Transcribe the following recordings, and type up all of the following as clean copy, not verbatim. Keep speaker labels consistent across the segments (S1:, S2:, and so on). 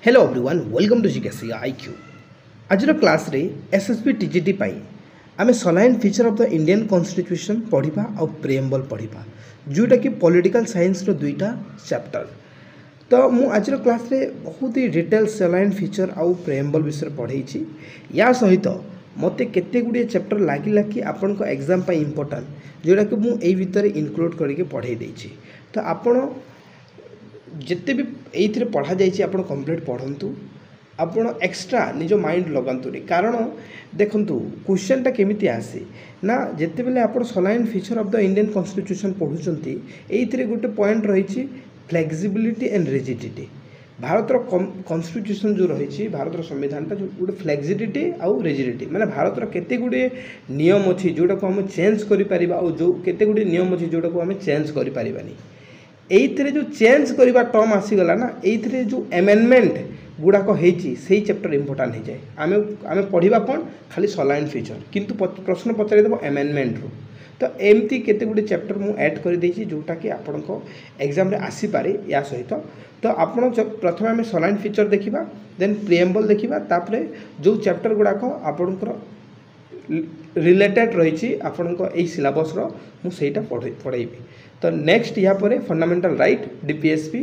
S1: Hello everyone welcome to GKC IQ आज class रे SSB TGT पाई आमे salient feature of the Indian constitution पढ़िबा और प्रिएम्बल पढ़िबा जोटा कि पॉलिटिकल साइंस रो दुईटा चैप्टर। तो मु आज क्लास रे बहुत ही डिटेल सलाइन फीचर और प्रिएम्बल विषय पढ़ाई या सहित मते केते गुडी चैप्टर लागिला कि आपन को एग्जाम पाई इंपोर्टेंट जोटा कि मु एई भितर इंक्लूड करके पढ़ाई देछि। तो आपण जिते भी ये पढ़ा जाइए आप कंप्लीट पढ़ंतु आपण एक्स्ट्रा निज माइंड लगातुनि कारण देखु क्वेश्चनटा केमिति आसे ना जिते बेले आप salient feature of the Indian constitution पढ़ुचंती एइथिरे गोटे पॉइंट रही फ्लेक्सिबिलिटी एंड रिजिडिटी। भारतर कॉन्स्टिट्यूशन जो रही भारतर संविधानटा जो गोटे फ्लेक्सिबिलिटी आउ रिजिडिटी माने भारतर केते गुडे नियम अच्छी जोटा को हम चेंज करि परिबा और जो केते गुडे नियम अच्छी जोटा को हम चेंज करि परिबानी। एइथिरे जो चेंज करवा टर्म आसीगला ना एइथिरे जो एमेंडमेंट गुड़ाक होई चैप्टर इंपोर्टेंट हो जाए। आमे आमे पढ़िबा कोन खाली सलाइन फीचर किंतु प्रश्न पचारि देबो एमेंडमेंट रो। तो एमती केते गुडी चैप्टर मु ऐड कर देछि जोटा कि आपन को एग्जाम रे आसी पारे या सहित। तो आपण प्रथम आमे सलाइन फीचर देखिबा देन प्रिएम्बल देखिबा तापरे जो चैप्टर गुड़ाक आपनकर रिलेटेड रही आपण को एई सिलेबस रो मु सेटा पढ़ाइबी। तो नेक्स्ट या परे फंडामेंटल राइट डीपीएसपी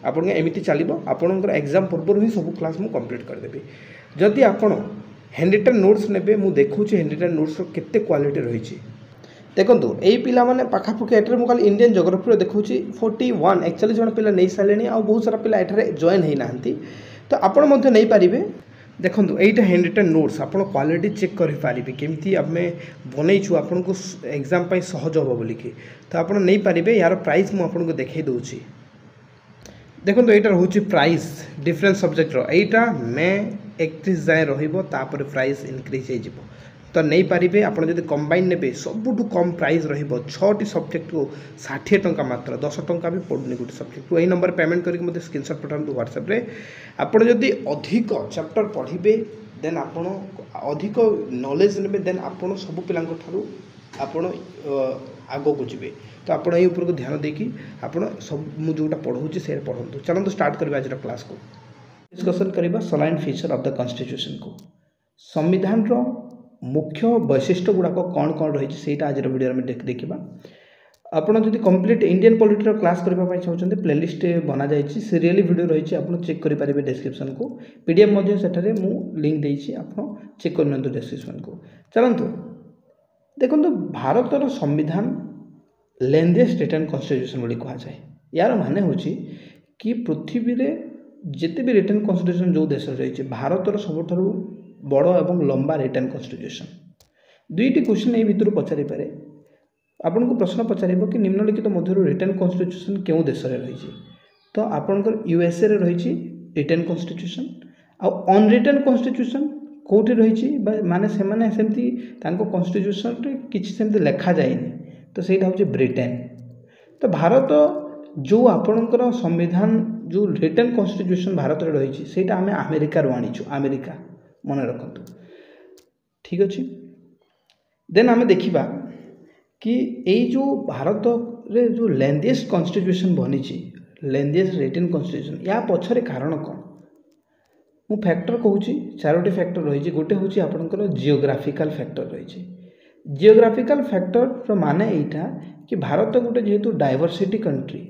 S1: आपन एमिति चलिबो आपनकर एग्जाम पूर्व ही सब क्लास मु कंप्लीट कर देबी। जदि आपण हैंडरिटन नोट्स नेबे मु देखुची हैंडरिटन नोट्स रो केते क्वालिटी रही देखंतु एई पिला माने पाखापुखी एटर मु खाली इंडियन ज्योग्राफी रो देखुची 41 एक्चुअली जण पिला नै सालेनी आ बहुत सारा पिला एठारे जॉइन हेई नाहंती। तो आपण मध्ये नै पारिबे देखो यहीटा हैंडरिटन नोट्स आप क्वालिटी चेक करेंगे केमती आमे बनईचु आपन को एग्जाम पाई सहज हम बोलिकी। तो आप नहीं पारे यार प्राइस मुझे देखई दूसरी देखो यहाँ रोचे प्राइस डिफरेंट सब्जेक्ट रहीटा मे 31 जाए रही प्राइस इनक्रीज हो। तो नहीं पारे आप कंबाइन ने सबुठ कम प्राइस रही सब्जेक्ट को 60 टंका मात्र 10 टंका भी पड़ूनी गोटे सब्जेक्ट को। यही नंबर पेमेंट करके मतलब स्क्रीनशॉट पठातु व्हाट्सएप रे। आपड़ जदि अधिक चैप्टर पढ़े देन आपण अधिक नॉलेज ने देन आपण सब पिला आपण आग को जी। तो आप ऊपर को ध्यान देकी आपण सब मुझे जोटा पढ़ाऊँगी से पढ़ु। चलते स्टार्ट करें आज क्लास को डिस्कसन करवा saline feature of the constitution को। संविधान रो मुख्य वैशिष्ट्य गुड़ाक कौन कौन रही है आज वीडियो में देखा। आपड़ जब कंप्लीट इंडियन पॉलिटी क्लास करने चाहते प्लेलिस्ट बना जाए सीरियली वीडियो रही आप चेक करेंगे डिस्क्रिप्शन को पीडीएफ सेठारे मु लिंक देती आप चेक कर डिस्क्रिप्शन को। चलतु देखो भारतर संविधान लेंथेस्ट रिटन कॉन्स्टिट्यूशन बोली कहुए। यार माने हूँ कि पृथ्वी रे जिते भी रिटन कॉन्स्टिट्यूशन जो देश रही भारतर सबुठ बड़ एवं लंबा रिटन कॉन्स्टिट्यूशन। दुईटी क्वेश्चन ये भितर पचारि पारे आपन को प्रश्न पचार कि निम्नलिखित मध्य रिटन कॉन्स्टिट्यूशन क्यों देश में रही। तो आपनकर यूएसए रे रही रिटन कॉन्स्टिट्यूशन आउ अनरिटन कॉन्स्टिट्यूशन कौटी रही माने से माने सेमती तांको कॉन्स्टिट्यूशन रे किछि सेमती लिखा जाएनी। तो सेटा होची ब्रिटेन। तो भारत जो आपनकर संविधान जो रिटन कॉन्स्टिट्यूशन भारत रे रही सेटा आमे अमेरिका रो आनीछु अमेरिका मन रखु ठीक अच्छे। देन आम देखा कि यही जो भारत रे जो लेंथेस्ट कॉन्स्टिट्यूशन बनी लेंथेस्ट रिटन कॉन्स्टिट्यूशन या पछरे कारण कौन मु फैक्टर कहूँ चारोटी फैक्टर रही। गोटे हूँ आपंकर जियोग्राफिकल फैक्टर रही। जियोग्राफिकल फैक्टर माने यहाँ कि भारत गोटे जेहेतु डाइवर्सिटी कंट्री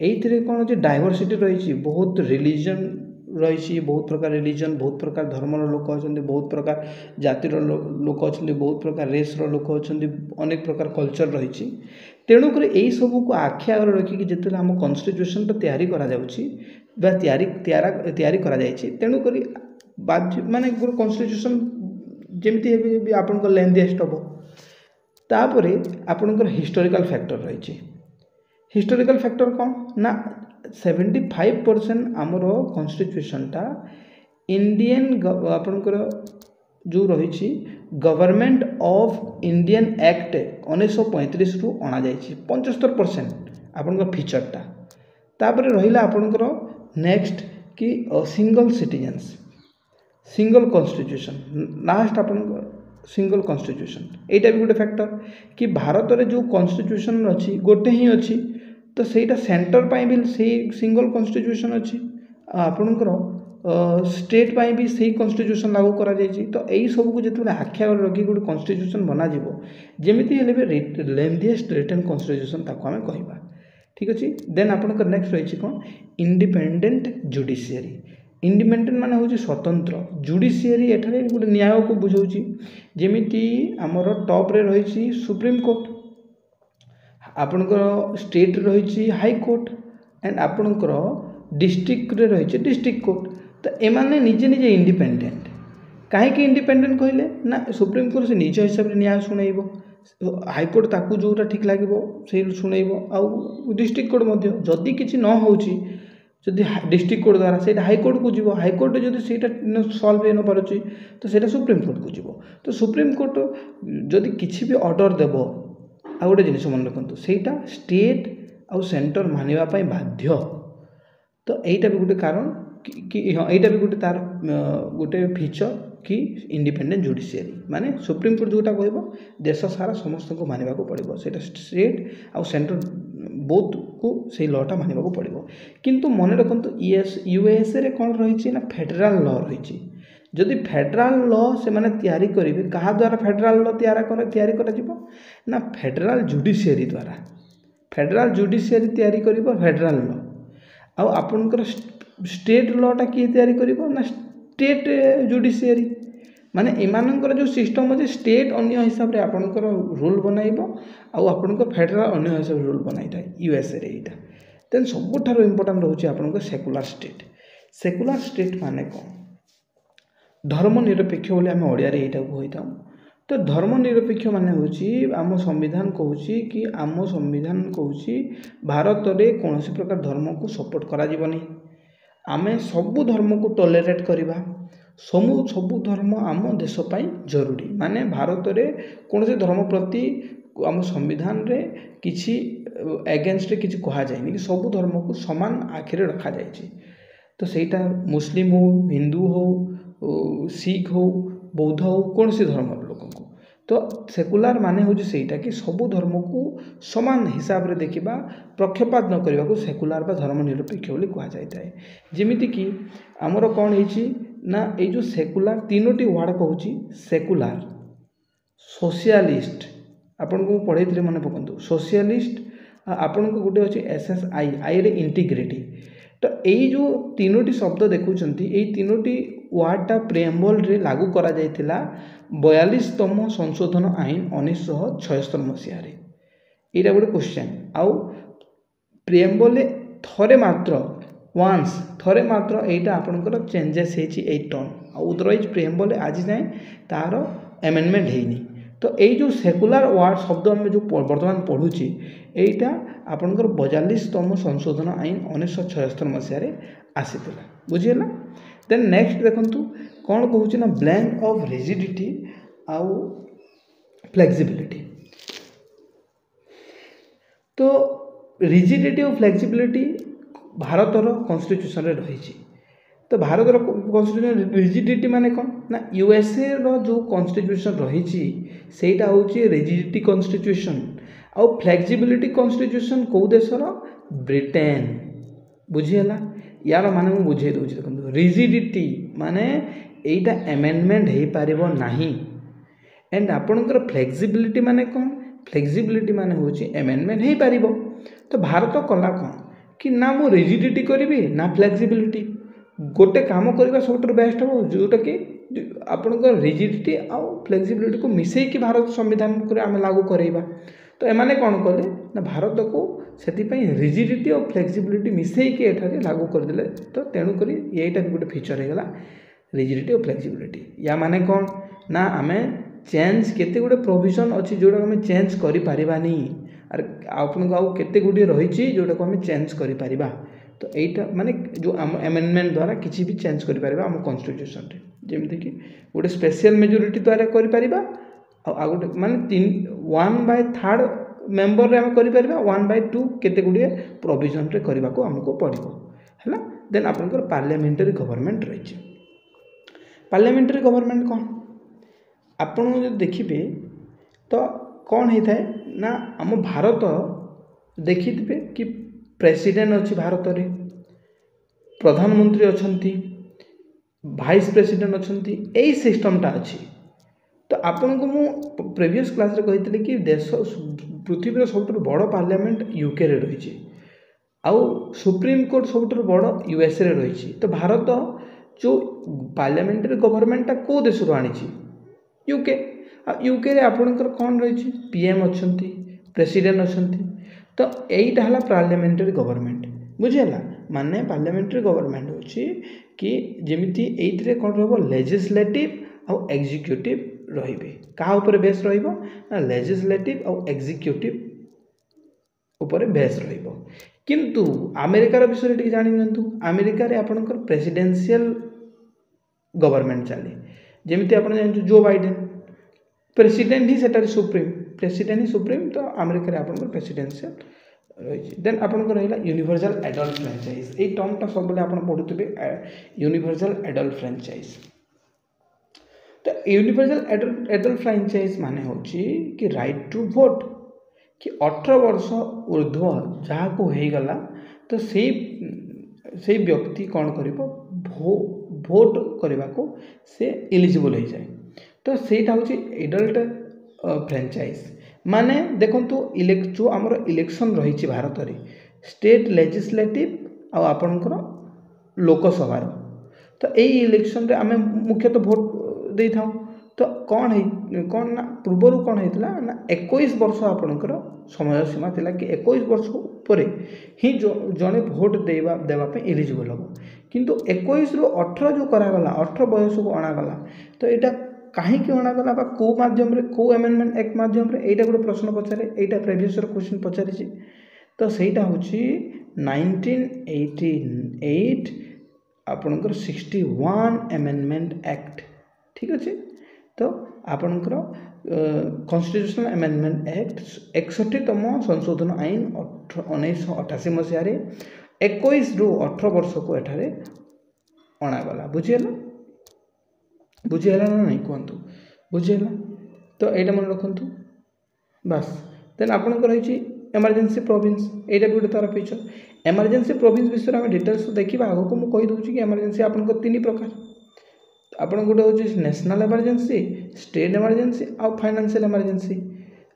S1: ये कौन अच्छे डाइवर्सिटी रही बहुत रिलीजन रही बहुत प्रकार रिलीजन बहुत प्रकार धर्मर लोक अच्छा बहुत प्रकार जातिर लोक अच्छा बहुत प्रकार रेस्र लोक अच्छा अनेक प्रकार कल्चर रही। तेणुक यही सबू को आखि आगे रखिकी जिते आम कॉन्स्टिट्यूशन तैयारी करा तेणुक बाध्य माने गोटे कॉन्स्टिट्यूशन जमी आपण लेंथेस्ट हम तापर आपणकर हिस्टोरिकल फैक्टर रही। हिस्टोरिकल फैक्टर कौन ना 75% आमर कॉन्स्टिट्यूशनटा इंडियन आपणकर जो रही गवर्नमेंट ऑफ इंडियन एक्ट 1935 रु अणा जाइए 75% आपणकर फीचरटा। तापर रहिला आपणकर नेक्स्ट कि single citizens single constitution last आपणकर सिंगल कॉन्स्टिट्यूशन एटा भी गोटे फैक्टर कि भारत रे जो कॉन्स्टिट्यूशन अच्छी गोटे ही अच्छी। तो सेटा सेंटर पाई भी से सिंगल कॉन्स्टिट्यूशन अच्छी आपणकर स्टेट पाई भी सही कन्स्टिट्यूशन लागू करा जायछि। तो यही सब को जिते आखि आगे रखी गोटे कन्स्टिट्यूशन बना जमीती हेले भी लेंथीएस्ट रिटन कन्स्टिट्यूशन ताको आमे कहबा। ठीक अच्छे। देन आपंकर नेक्स्ट रही कौन इंडिपेंडेंट जुडिशियरी। इंडिपेंडेंट माने हूँ स्वतंत्र, जुडिशियरी एठारे गोटे न्याय को बुझाऊँगी। जमीती आमर टॉप रे रही सुप्रीम कोर्ट, आपणकर स्टेट रही हाई कोर्ट एंड आपणकर डिस्ट्रिक्ट रे रही डिस्ट्रिक्ट कोर्ट। तो एमाने निजे निजे इंडिपेंडेंट। कहीं इंडिपेंडेंट कहले ना सुप्रीम कोर्ट से निज हिसाब से न्याय शुणेब, हाईकोर्ट ताकू जोटा ठीक लगे से शुणेब, आउ डिस्ट्रिक्ट कोर्ट जदि किसी न हो जदि डिस्ट्रिक्ट कोर्ट द्वारा से हाईकोर्ट को जीव, हाईकोर्ट जदि से सल्व हो पारे तो से सुप्रीम कोर्ट को जीव। तो सुप्रीम कोर्ट जदि किसी भी ऑर्डर देव आ गोटे जिन मन रखु सेटा स्टेट आउ सेंटर मानिबा बाध्य। तो यहीटा भी गोटे कारण कि हाँ यहाँ भी गोटे तार गोटे फीचर कि इंडिपेंडेंट जुडिशियरी माने सुप्रीम कोर्ट जोटा कह देश सारा समस्त को मानवा पड़ो, से स्टेट आउ सेंटर बोथ को से लटा मानवा पड़ो। किंतु मन रखु यूएसए रे कौन रही ना फेडराल लॉ रही। जदि फेडराल लॉ से माने तैयारी करेंगे क्या द्वारा फेडराल लॉ तैयारी ना फेडराल जुडिशियरी द्वारा। फेडराल जुडिशियरी तैयारी कर फेडराल लॉ आउ आपनकर स्टेट लॉटा किए तैयारी करिवो ना स्टेट जुडिशियरी। माने एमानकर जो सिस्टम अच्छे स्टेट अन्य हिसाब रे आपनकर रूल बनाइबो आउ आपनकर फेडराल अन्य हिसाब रे रूल बनाई था यूएसए रे एटा। देन सबुठारो इंपोर्टेंट रहउछि आपनकर सेकुलर स्टेट। सेकुलर स्टेट माने कोन धर्मनिरपेक्ष बोले आम ओडिया रे एटा कहिताम। तो धर्मनिरपेक्ष माने होछि आम संविधान कहूँ कि आम संविधान कहूँ भारत में कौन प्रकार धर्म को सपोर्ट करा जीवनी, आमे सबु धर्म को टॉलरेट करिबा, सबु धर्म आम देश पाई जरूरी। माने भारत में कौन से धर्म प्रति आम संविधान रे किछि एगेंस्ट रे किछि कहा जायनि कि सबु धर्म को समान आखिरे रखा जायछि। तो सेटा मुस्लिम हो, हिंदू हो, सिख हो, बौद्ध हो, कौन सी धर्म लोक को। तो सेकुलार माने हो सेटा कि सबु धर्म को समान हिसाब रे देखिबा, पक्षपात न करबा को सेकुलार बा धर्मनिरपेक्ष बोली कहा जाता है। जमिति कि आमर कौन है ना ये जो सेकुलार तीनोटी वर्ड कहूँ सेकुलार, सोशलिस्ट आपन को पढ़े मन पकड़ू सोशलिस्ट, आपन को गोटे अच्छे एसएसआई आई रे इंटीग्रिटी। तो यही जो तीनोटी शब्द देखुं यही तीनोटी वार्डटा प्रिएम्बल रे लागू करा जायतिला 42तम संशोधन आईन 1976 मसीह। यहाँ गोटे क्वेश्चन आउ प्रिएम्बल थरे मात्र वन्स थरे मात्र यहाँ आपंकर चेंजेस होती टर्न अदरवाइज प्रिएम्बल आज जाए तार एमेंडमेंट होनी। तो यही जो सेकुलर वार्ड शब्द आम जो बर्तमान पढ़ुची यहीटा आपंकर 42तम संशोधन आईन 1976 मसीह आसीला। बुझीगला। देन नेक्स्ट देखंतु कौन कहूँ ना ब्लेंड ऑफ रिजिडिटी आउ फ्लेक्सिबिलिटी। तो रिजिडिटी और फ्लेक्सिबिलिटी भारतर कन्स्टिट्यूशन रे रही। तो भारतर कन्स्टिट्यूशन रिजिडिटी माने कौन ना यूएसए रो जो कन्स्टिट्यूशन रही सेटा होची रिजिडिटी कन्स्टिट्यूशन आउ फ्लेक्सिबिलिटी कन्स्टिट्यूशन कौ देशर ब्रिटेन। बुझीगला। यार माने मु बुझे दूची देखो रिजिडिटी माने एटा एमेंडमेंट हो पारिबो नाही एंड आपनकर फ्लेक्सिबिलिटी माने कौन फ्लेक्सिबिलिटी माने होची एमेंडमेंट हो पारिबो। तो भारत कला कौन कि ना मु रिजिडिटी करी ना फ्लेक्सिबिलिटी गोटे काम करवा सब बेस्ट हो जोटा कि आपनकर रिजिडिटी आउ फ्लेक्सिबिलिटी को मिसई कि भारत संविधान को आम लागू करवा। तो एमाने कौन कले ना भारत को से रिजिडिटी और फ्लेक्सिबिलिटी मिसईकि एठारे लागू करदे। तो तेणुक यहीटा भी गोटे फीचर होगा रिजिडिटी और फ्लेक्सिबिलिटी। या माने कौन ना आम चेंज केते गुडे प्रोविजन अच्छी जोटा आम चेंज करें आर आपन आउ केते गुडी रही जोटा को आम चेंज करें। तो यहीटा माने जो आम एमेंडमेंट द्वारा किसी भी चेंज करें आम कन्स्टिट्यूशन रे जेमती कि गोटे स्पेशल मेजोरिटी द्वारा करें आ गोटे माने 1/3 मेंबर रे आम करें 1/2 केते गुडी प्रोविजन रे करने को आमको पड़ो है। देन आपनकर पार्लियामेंटरी गवर्नमेंट रही। पार्लियामेंटरी गवर्नमेंट कौन आपन जो देखिए तो कौन होता है ना आम भारत देखिथे कि प्रेसिडेंट अच्छी भारत रे प्रधानमंत्री अच्छा भाइस प्रेसिडेंट अच्छा यही सिस्टमटा अच्छी। तो आपन को मु प्रीवियस क्लास रे कही कि देश पृथ्वी सब बड़ पार्लियामेंट यूके रे रही आउ सुप्रीम कोर्ट सब बड़ यूएसए रे रही। तो भारत जो पार्लियामेंटारी गवर्नमेंटा कौ देश आनी यूके यूके रे आपणकर कौन रही पीएम अच्छा प्रेसिडेंट अच्छा। तो यहीटा है पार्लियामेंटारी गवर्नमेंट बुझीगला माने पार्लियामेंटारी गवर्नमेंट होची कि जेमिति एइथरे कौन रहबो लेजिस्लेटिव आउ एग्जीक्यूटिव रहिबे का ऊपर बेस रहिबो ना लेजिस्लेटिव आउ एग्जीक्यूटिव ऊपर बेस रहिबो। किंतु अमेरिकार विषय टिके जानि नियंतु अमेरिका रे आपनकर प्रेसिडेंशियल गवर्नमेंट चले जेमिति आपण जानछु जो बाइडेन प्रेसिडेंट ही सेटार सुप्रीम प्रेसिडेंट ही सुप्रीम। तो अमेरिका रे आपनकर प्रेसिडेंशियल रही। देन आपनकर रहिला यूनिवर्सल एडल्ट फ्रेंचाइज ए टर्मटा सब बेले आपण पढुतबे यूनिवर्सल एडल्ट फ्रेंचाइज। तो यूनिवर्सल एडल्ट फ्रेंचाइज माने होची कि राइट टू वोट कि 18 वर्ष ऊर्ध्व जहाँ को हो गला तो से व्यक्ति कौन करिबो भोट करने को से एलिजिबल हो जाए। तो सेटा होची एडल्ट फ्रेंचाइज माने देखंतु जो आमर इलेक्शन रही भारत में स्टेट लेजिस्लेटिव आ आपणकर लोकसभा तो यही इलेक्शन रे आमे मुख्यतः भोट दे था। तो कौन ना पूर्वर कौन होता ना 21 वर्ष आपणकर समय सीमा थिला कि 21 वर्ष ऊपर ही जड़े भोट देवाई एलिजिबल हम। किंतु 21 रु 18 जो करागला 18 बयस को अणागला तो यहाँ कहीं अणागला कौ माध्यम कौ एमेंडमेंट एक्ट माध्यम यहाँ गोटे प्रश्न पचारे यहाँ प्रीवियस क्वेश्चन पचारि। तो सहीटा हूँ 1988 आपणकर 61 एमेंडमेंट एक्ट ठीक अच्छे। तो आपणकर कॉन्स्टिट्यूशनल एमेंडमेंट एक्ट 61तम संशोधन आईन 1988 मसीह 21 रु 18 वर्ष को एठारे अणागला बुझीगला ना नहीं कहतु बुझीगला। तो यहाँ मन रखु बास। देन आपंकर रही एमरजेंसी प्रोविंस यहाँ भी गोटे तार फीचर एमरजेंसी प्रोविंस विषय में डिटेल्स देखा आगे को मुझे कहीदे कि एमरजेंसी आपन 3 प्रकार आपन गोटे हूँ नेशनल एमरजेंसी स्टेट एमरजेंसी आउ फाइनेंशियल एमरजेंसी।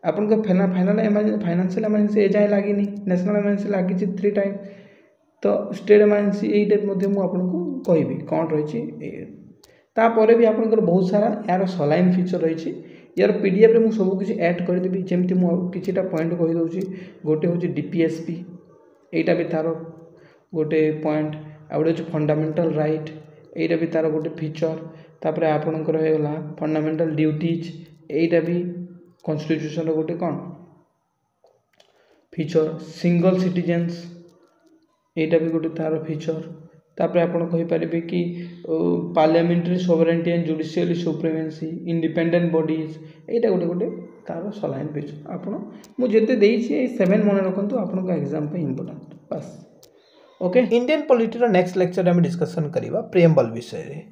S1: आपन फाइनेंशियल एमरजेंसी एजाए लगी नेशनल एमरजेंसी लगी 3 टाइम। तो स्टेट एमरजेंसी यही टाइप आपको कहबी कौन रही तापर भी आपंकर बहुत सारा यार सलाइन फीचर रही यार पीडीएफ रे मु सब किसी ऐड करदेवी जमती मुझे पॉइंट कहीदे गोटे हूँ डीपीएसपी यहाँ भी तार गोटे पॉइंट आ गोटे हूँ फंडामेंटल राइट यहाँ भी तार गोटे फीचर तापर आपणकर होगा फंडामेंटल ड्यूटीज यहाँ भी कॉन्स्टिट्यूशन गोटे कौन फीचर सिंगल सिटीजेन्स यहाँ भी गोटे तार फीचर। तापर आपन कहि परिबे कि parliamentary sovereignty and judicial supremacy independent bodies यहाँ गोटे गोटे तार सलाइन फीचर आपन मुझे देइछि 7 मन रखु आपन एग्जाम पे इम्पोर्टेंट बस okay. Indian polity next lecture में डिस्कशन करवा प्रिएम्बल विषय रे।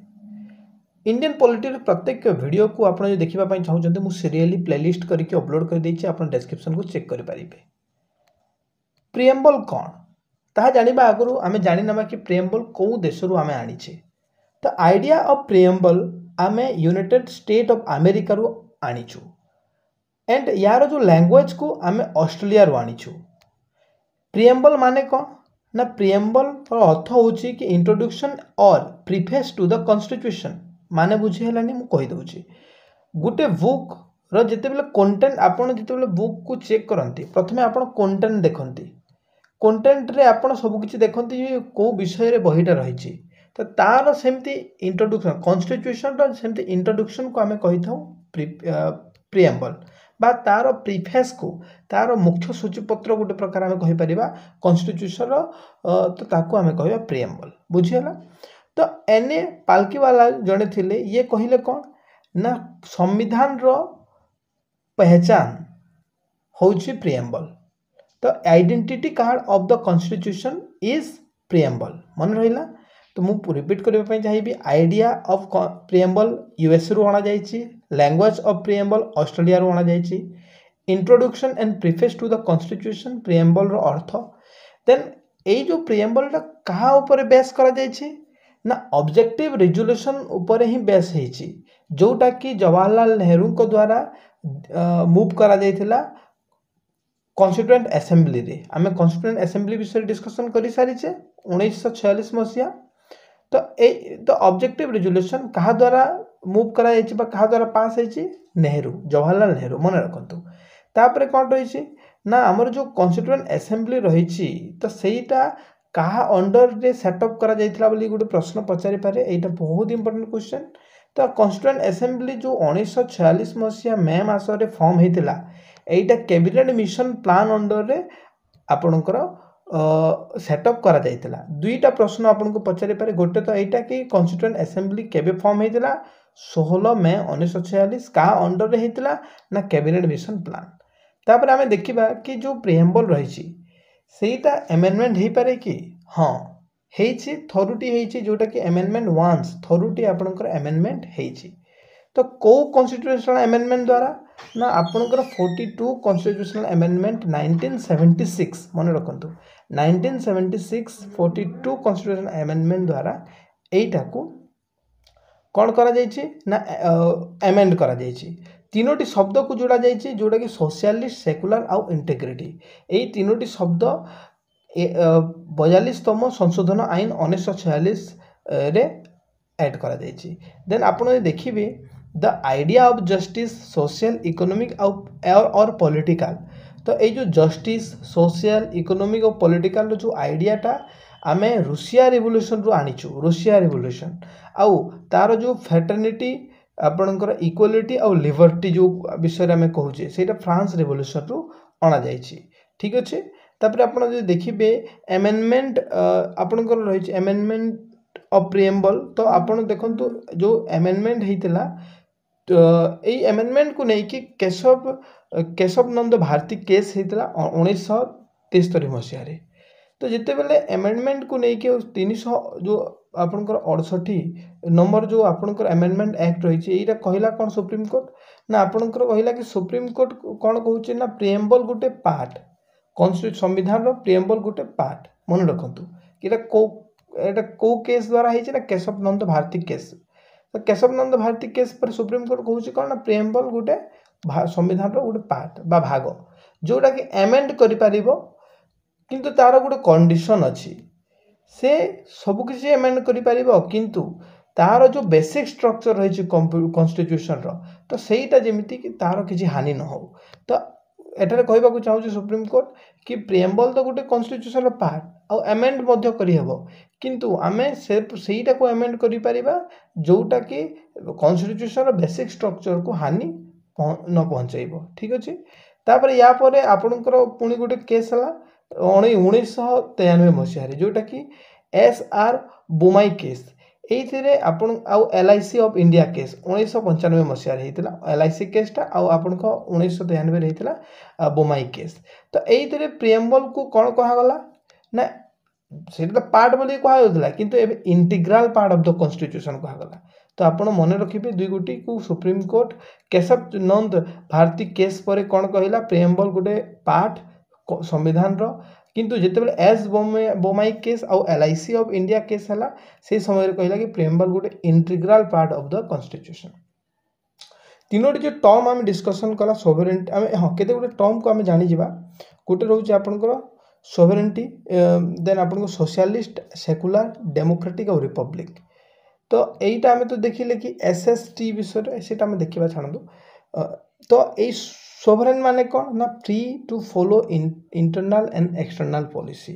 S1: इंडियन पॉलिटी प्रत्येक वीडियो को आप देखा चाहते मुझे सीरियली प्लेलिस्ट करके अपलोड कर देछि आपन डिस्क्रिप्शन को चेक कर पारिबे। प्रिएम्बल कौन ताहा जानिबा आगु आम जाना कि प्रिएम्बल कौ देश आम आनीचे। तो आइडिया ऑफ प्रिएम्बल आम यूनाइटेड स्टेट ऑफ अमेरिका रु आनीचु एंड यार जो लैंग्वेज को आम ऑस्ट्रेलिया रु आनीचु। प्रिएम्बल माने कौन ना प्रिएम्बल अर्थ होची कि इंट्रोडक्शन और प्रीफेस टू द कॉन्स्टिट्यूशन माने बुझी हलानी मु कहि दउची गुटे बुक रो जते बेले कंटेंट आपण जते बेले बुक को चेक करंती प्रथमे आपण कंटेंट देखंती कंटेंट रे आपण सब किछि देखंती को विषय रे बहिटा रहिछि। तो तार सेमती इंट्रोडक्शन कॉन्स्टिट्यूशन रो सेमती इंट्रोडक्शन को आमे कहि थाउ प्रिएम्बल बा तार प्रीफेस को तार मुख्य सूचीपत्र गोटे प्रकार आम कहीपर कॉन्स्टिट्यूशन तो ताकू आम कह प्रिएम्बल बुझीगला। तो एने पाल्कीवाला जड़े थिले ये कहले कौन ना संविधान रो पहचान होची प्रिएम्बल। तो identity card of the constitution is preamble मन रहिला। तो मुझे रिपीट करने चाहिए आइडिया ऑफ प्रिएम्बल यूएस रु अणा जाइछि लैंग्वेज ऑफ प्रिएम्बल ऑस्ट्रेलिया रु अणा जाइछि introduction and preface to the constitution preamble रो अर्थ। देन एई जो प्रिएम्बल टा कहा ऊपर बेस करा जाइछि ना ऑब्जेक्टिव रिजोल्यूशन ऊपर ही बेस होइछि जोटा कि जवाहरलाल नेहरू को द्वारा मूव करा जाइथिला कॉन्स्टिट्यूएंट असेंबली रे आमे कॉन्स्टिट्यूएंट असेंबली विषय डिस्कशन करि सारिछे 1946 मसिया तो ऑब्जेक्टिव रिजोल्यूशन कहा द्वारा मूव करा जाइछि बा कहा द्वारा पास होइछि नेहरू जवाहरलाल नेहरू मन रखंतु तापरे कोन रहिछि ना हमर जो कॉन्स्टिट्यूएंट असेंबली रहिछि तो सेटा कहा अंडर रे सेटअप करा जाइथिला बोली गुटे प्रश्न पचारि पारे एटा बहुत इंपोर्टेंट क्वेश्चन तो कॉन्स्टिट्यूएंट असेंबली जो 1946 मसिया मे मास रे फॉर्म हेतिला एटा कैबिनेट मिशन प्लान अंडर रे आपनकर सेटअप करा जाइथिला दुईटा प्रश्न आपनको पचारि पारे गोटे तो एटा कि कॉन्स्टिट्यूएंट असेंबली केबे फॉर्म हेतिला 16 मे 1946 का अंडर रे हेतिला ना कैबिनेट मिशन प्लान तापर आमे देखिबा कि जो प्रिएम्बल रहिछि सेटा अमेंडमेंट हे पारे कि हां हेछि थरुटी हेछि जोटा कि अमेंडमेंट वांस थरुटी आपनकर अमेंडमेंट हेछि तो को कॉन्स्टिट्यूशनल अमेंडमेंट द्वारा ना आपनकर 42 कॉन्स्टिट्यूशनल अमेंडमेंट 1976 मन रखंतु 1976 42 कॉन्स्टिट्यूशनल अमेंडमेंट द्वारा एटा को कौन करा जाइछि ना अमेंड करा जाइछि तीनोटी शब्द को जोड़ा जाइछि जोड़ा कि सोशलिस्ट सेकुलर आउ इंटेग्रिटी एई तीनोटी शब्द 42तम संशोधन आईन 1946 रे ऐड करा जाइछि देन आपण देखिबे the idea of justice social economic और पॉलिटिकल तो ये जो जस्टिस सोशल इकोनॉमिक और पॉलिटिकल जो आइडियाटा आमे रूसिया रिवोल्यूशन रु आनिछु रूसिया रिवोल्यूशन आउ तार जो फ्रेटर्निटी आपनकर इक्वालिटी और लिबर्टी जो विषय में कहूचे सेटा फ्रांस रिवोल्यूशन रु अना जाइछि ठीक अछि तापर आपण जे देखिबे अमेंडमेंट आपनकर रहिछि अमेंडमेंट ऑफ प्रिएम्बल तो आपण देखंतु जो अमेंडमेंट हेतिला तो एई अमेंडमेंट को नै कि केशव नंद भारती केस हेतिला 1973 मसिया रे तो जिते बेले अमेंडमेंट को नै कि 300 जो आपनकर 68 नंबर जो आपनकर अमेंडमेंट एक्ट रहिछि एटा कहिला कोन सुप्रीम कोर्ट ना आपनकर कहिला कि सुप्रीम कोर्ट कोन कहूछि ना प्रिएम्बल गुटे पार्ट कॉन्स्टिट्यूशन संविधान रो प्रिएम्बल गुटे पार्ट मन रखंतु कि एटा को केस द्वारा हेछि ना केशव नंद भारती केस तो केशव नंद भारती केस पर सुप्रीम कोर्ट कहूछि कोन ना प्रिएम्बल गुटे संविधान रो गुटे पार्ट बा भाग जोटा कि अमेंड करि परिबो किंतु तार गुटे कंडीशन अछि से सब किसी अमेंड करि परिबो किंतु तार जो बेसिक स्ट्रक्चर रहिछि कॉन्स्टिट्यूशन रो तो सेटा जेमिति कि तार किछि हानि न हो तो एटारे कहबा को चाहूछि सुप्रीम कोर्ट कि प्रिएम्बल तो गुटे कॉन्स्टिट्यूशन रो पार्ट और अमेंड मध्य करि हेबो किंतु आमे सेटा को अमेंड करि परिबा जोटा कि कॉन्स्टिट्यूशन रो बेसिक स्ट्रक्चर को हानि न पहुंचाइबो ठीक अछि तापर या परे आपनकर पुनी गुटे केस हला 1993 मसिया रे जोटा कि SR बोमाई केस एइथिरे आपण आउ LIC ऑफ इंडिया केस 1995 मसिया रे हेतिला LIC केसटा आउ आपनको 1993 रे हेतिला बोमाई केस तो एइथिरे प्रिएम्बल को कोन कहा गला ना सेटा पार्ट बोली कहा होतला किंतु एबे integral part of the constitution कहा गला तो आपण मने रखिबे दुई गोटी को सुप्रीम कोर्ट केशव नंद भारती केस पर कोन कहिला प्रिएम्बल गुटे पार्ट संविधान रो किंतु जेते बेले एस बोमाई केस और LIC ऑफ इंडिया केस हला से समय रे कहिला कि प्रिएम्बल गुटे integral part of the constitution तीनोटी जो टर्म हम डिस्कशन कला सोवरेनिटी हम हां केते गुटे टर्म को हम जानि जिबा गुटे रहउची आपनकर सोवरेनिटी देन आपनको सोशलिस्ट सेकुलर डेमोक्रेटिक और रिपब्लिक तो एटा हमें तो देखिले कि SST विषय सेटा हम देखिबा छानदो तो ए सोवरेन माने कौन ना free to follow internal and external policy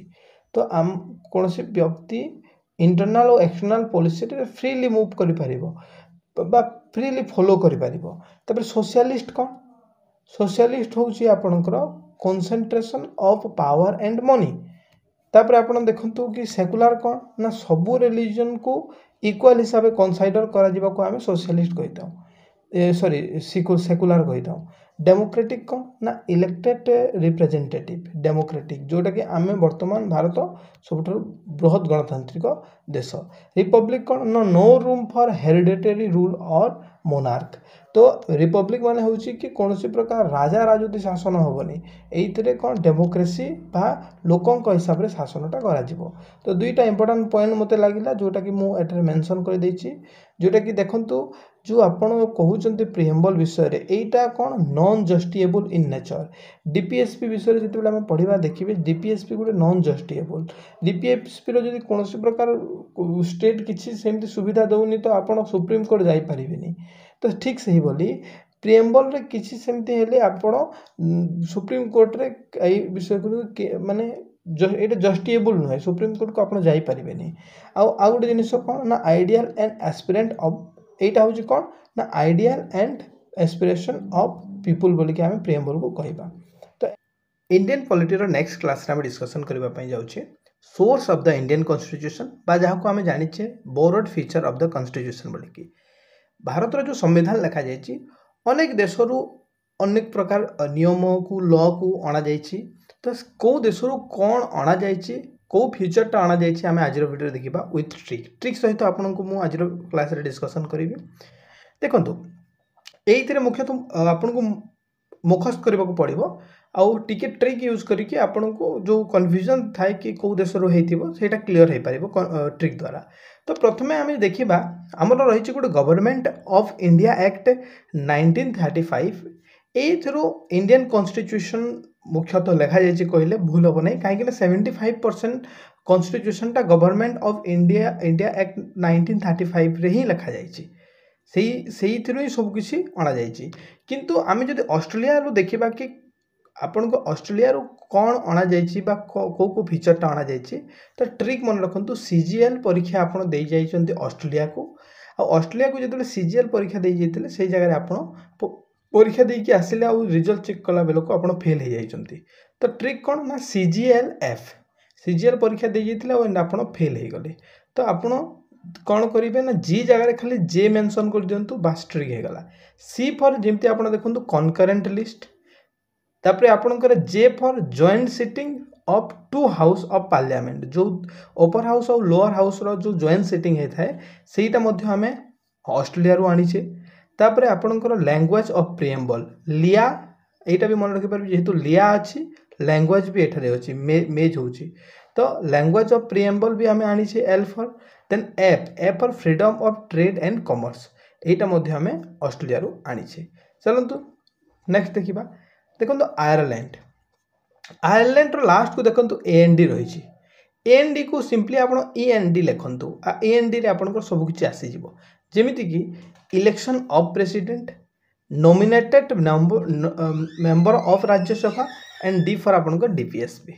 S1: तो आम कौन से व्यक्ति इंटरनल और एक्सटर्नल पॉलिसी रे फ्रीली मूव करि परिबो बा फ्रीली फॉलो करि परिबो तबे सोशलिस्ट कौन सोशलिस्ट होउची आपनकर concentration of power and money तापर आपण देखंतु कि सेकुलर कौन ना सबु रिलीजन को इक्वल हिसाब से कंसीडर करा जिबा को हम सोशलिस्ट कहिताऊ सॉरी सेकुलर कहिताऊ डेमोक्रेटिक कौन ना इलेक्टेड रिप्रेजेंटेटिव डेमोक्रेटिक जोटा कि आम वर्तमान भारत सब बृहत गणतांत्रिक देश रिपब्लिक कौन ना no room for hereditary rule और मोनार्क तो रिपब्लिक माने होउची कि कौनसी प्रकार राजा राजती शासन होबनी एइतरे कोन डेमोक्रेसी बा लोकंक हिसाब रे शासनटा करा जिवो। तो दुईटा इंपोर्टेंट पॉइंट मते लागिला जोटा कि मु एटर मेंशन कर देछि जोटा कि देखंतु जो आपण कहउचंती प्रिएम्बल विषय रे एइटा कोन नॉन जस्टिएबल इन नेचर। डीपीएसपी विषय जति बेला हम पढिबा देखिबे डीपीएसपी गुटे नॉन जस्टिएबल। डीपीएसपी रो जति कोनसी प्रकार स्टेट किछि सेमति सुविधा दउनी तो आपण सुप्रीम कोर्ट जाई परिबेनी। तो ठीक से ही बोली प्रिएम्बल रे किछि सेमति हेले आपण सुप्रीम कोर्ट रे एई विषय को माने एटा जस्टिएबल नुहे सुप्रीम कोर्ट को आपण जाई परिबेनी। आ गोटे जिनिस कोन ना आइडियल एंड एस्पिरेंट ऑफ एटा होची कोन ना ideal and aspiration of people बोली कि हम प्रिएम्बल को कहबा। तो इंडियन पॉलिटी रो नेक्स्ट क्लास रे हम डिस्कशन करबा पई जाउछे source of the Indian constitution बा जहा को हम जानिछे broad feature of the constitution बोली कि भारत जो संविधान लिखा जाइए अनेक देश अनेक प्रकार नियम को लॉ को अणा जाइए। तो कौ देश कौन अणा जाइए कौ फीचरटा अणा जाइए आम आज वीडियो देखा विथ ट्रिक सहित आपन को आज क्लास रे डिस्कशन करी। देखो ये मुख्यतः आपन को मुखस्त करने को पड़ो आउ टिके ट्रिक यूज करके आपन को जो कन्फ्यूजन थाए कि कौ देश होता क्लीयर हो पार ट्रिक द्वारा। तो प्रथमे आम देखा आमर रही गोटे गवर्नमेंट ऑफ इंडिया एक्ट 1935 एथरो इंडियन कॉन्स्टिट्यूशन मुख्यतः लिखा जाइए कहले भूल हम ना कहीं 75% कॉन्स्टिट्यूशन टा गवर्नमेंट ऑफ इंडिया एक्ट 1935 रे ही लिखा जाइए से सबकिछि अणा जाइए। किंतु आम जब ऑस्ट्रेलिया देखा कि आपन को ऑस्ट्रेलिया कौन अणा जाइए कौ फीचरटा अणा जाइए तो ट्रिक मन रखु सीजीएल परीक्षा आपड़ दे जाइए ऑस्ट्रेलिया को ऑस्ट्रेलिया को जो सीजीएल परीक्षा दे जाते से जगह आप परीक्षा देकी आसिले आउ रिजल्ट चेक कला बेल को आप फेल हो जाइए। तो ट्रिक कौन ना सीजीएल परीक्षा दे जाते आप फेल हो गले तो आप कौन करेंगे ना जी जगह खाली जे मेंशन कर दिंतु बास ट्रिक हो गला। सी फॉर जमती आप देखो कनकरेंट लिस्ट तापर आपनकर जे for joint sitting of two house of parliament जो अपर हाउस और लोअर हाउस रो जो जॉइंट सिटिंग होता है सेटा मध्य आम ऑस्ट्रेलिया रू आनीचे। तापर आपनकर लैंग्वेज ऑफ प्रिएम्बल लिया एटा भी मन रखि पार जेहेतु लिया अच्छी लैंग्वेज भी एठारे अच्छी मेज होची। तो लैंग्वेज ऑफ प्रिएम्बल भी आम आनीचे L for then F for freedom of trade and commerce एटा मध्य आम ऑस्ट्रेलिया रू आनीचे। चलतु नेक्स्ट देखा देखो आयरलैंड लास्ट को देखो एएनडी रही एएनडी को सिंपली आप ईएनडी लिखु एएनडी रे आपन सबकि आसीज जमीती कि election of president nominated member of Rajya Sabha and D for आपन डीपीएसपी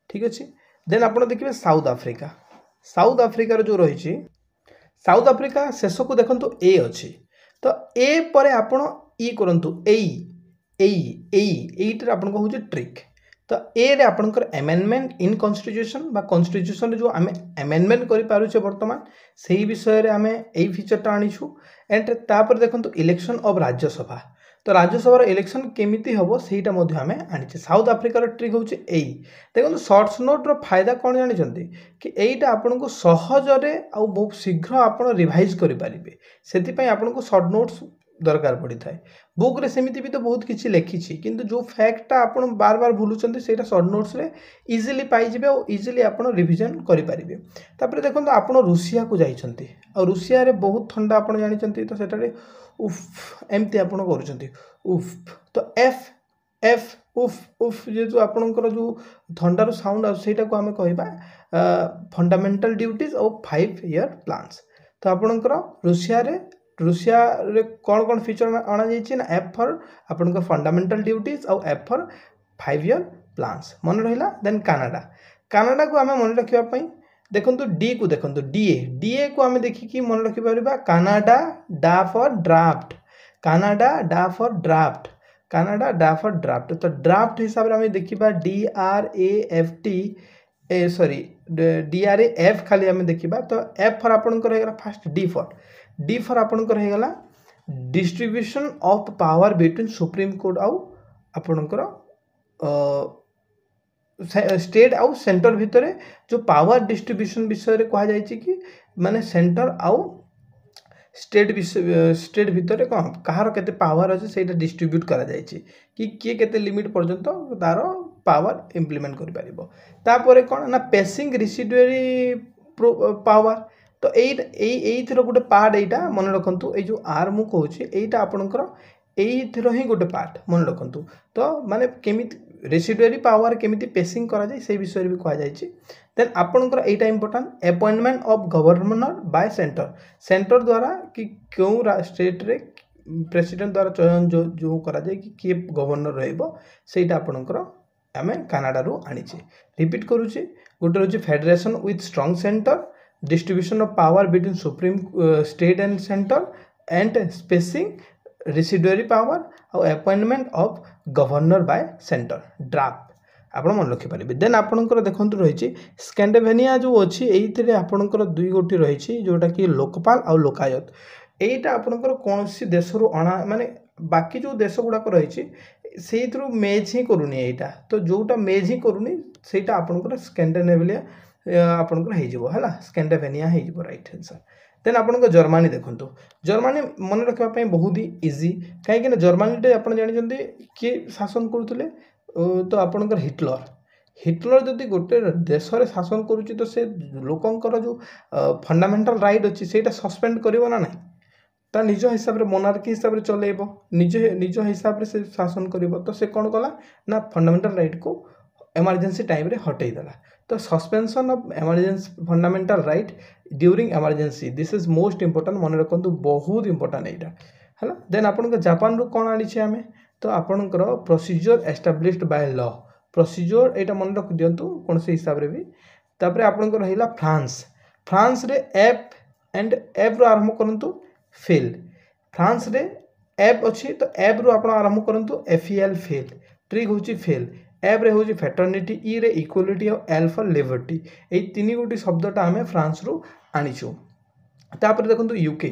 S1: ठीक अच्छे। देन आप देखिए साउथ अफ्रिकार जो रही साउथ अफ्रिका शेष को देखो ए अच्छी तो ए पर आपड़ ई करूँ एईटर आपन को होची ट्रिक। तो ए रे आपनकर अमेंडमेंट इन कॉन्स्टिट्यूशन बा कॉन्स्टिट्यूशन जो आम अमेंडमेंट करि पारुछे वर्तमान सही विषय रे आम एई फीचरटा आनीछु। एंड तापर देखंतु इलेक्शन ऑफ राज्यसभा तो राज्यसभा इलेक्शन केमिति हबो सेटा मध्ये आम आनीचे। साउथ अफ्रिकार ट्रिक होची एई देखंतु शॉर्ट्स नोट रो फायदा कोन जानि जंती कि एईटा आपन को सहज रे आ बहुत शीघ्र आपन रिवाइज करि पारिबे सेति पई आपन को शॉर्ट नोट्स दरकार पड़ी थाए। बुक रे सेमिति भी तो बहुत किछि लिखी किंतु जो फैक्टटा आपण बार बार भूलुचंती सेटा शॉर्ट नोट्स रे इजीली पाई जिवे और इजीली आपण रिवीजन करि परिबे। तापर देखंतु आपण रूसिया को जाइछंती और रूसिया रे बहुत ठंडा आपण जानिछंती तो सेटा रे उफ एमती आपण करूछंती उफ तो एफ एफ उफ उफ जे जो आपणकर जो ठंडार साउंड आ सेटा को हमें कहबा fundamental duties of 5 year plans. तो आपणकर रूसिया रे कौन फीचर आना जाइए ना एफ फॉर आपन फंडामेंटल ड्यूटीज और एफ फॉर 5 ईयर प्लान्स मन रहा। देन कनाडा को आम मन रखापी देखो डी को देखो डीए को आम देखिकी मन रखिपर कनाडा डा फॉर ड्राफ्ट कनाडा डा फॉर ड्राफ्ट। तो ड्राफ्ट हिसाब से आम देखा DRAF खाली आम देखा। तो एफ फॉर आपंकर फास्ट डी फॉर आपंकर होगा distribution of power between supreme court आउ आपंकर स्टेट आउ सेंटर भितर जो पावर डिस्ट्रीब्यूशन विषय रे कहा जायछि कि माने सेंटर आउ स्टेट भितर कौन कहार केते पावर अच्छे से डिस्ट्रीब्यूट करा जायछि कि किए केते लिमिट पर्यंत तार पावर इम्प्लीमेंट कर पारिबो तापर कौन ना पेसिंग रेसिडुअरी पावर तो एथर गोटे पार्ट एटा मन रखु ये जो आर मु कहूँ एटा आपणकर एथर ही गोटे पार्ट मन रखु तो माने केमी रेसिडुअरी पावर केमी पेसिंग करा जाए से विषय भी कह जाए देन आपणकर एटा important appointment of governor by centre द्वारा कि क्यों स्टेट रे प्रेसिडेंट द्वारा चयन जो करा जाए कि किए गवर्नर रहइबो सेटा आपणकर आम कानाडा रू आनीचे रिपीट करूचे गोटे रोचे federation with strong centre distribution of power between supreme state and centre and spacing residuary power और appointment of governor by centre draft आप मन रखिपारे देन आपणकर देखो रही स्कैंडिनेविया जो अच्छी ये आपणकर दुई गोटी रही जोटा कि लोकपाल और लोकायत यहीटा आपणकर कौन सी देश रू अणा माने बाकी जो देश गुड़ाक रही से मेज ही करूनी एटा तो जोटा मेज ही करूनी सेटा आपणकर स्कैंडिनेविया आपणकर है स्कैंडिनेविया हो राइट आंसर देन आपन जर्मनी देखो जर्मनी मन रखापी बहुत ही इजी कहीं जर्मनी आप जानते किए शासन करुले तो आपणकर हिटलर जदि गोटे देश में शासन करुच्ची तो से लोकंर जो फंडामेंटाल राइट अच्छी से सस्पेंड करिवो ना नहीं ता निज हिसाब से मोनार्की हिसाब से चलेब निज हिसाब से शासन करिवो तो से कौन कला ना फंडामेंटाल राइट को एमरजेंसी टाइम रे हटेदेला तो suspension of emergency fundamental right during emergency this is most important मन रखु बहुत इंपोर्टेंट यहाँ है देन आपन जापान रू कौन आनी आम तो आपणकर procedure established by law procedure यहाँ मन रखि दिंतु कौन से हिसाब से भी तापर आपणकर रहा फ्रांस रे एफ एंड एफ रू आरंभ करूँ फेल फ्रांस रे एफ अच्छी तो एफ रू आप आरंभ करूँ FEL फेल ट्रिक हूँ फेल एफ रे हूँ फेटर्निटी ई रे इक्वालिटी और एल फॉर लिबर्टी ये तीन गोटी शब्दटा आम फ्रांस रू आनीचु तापर देखो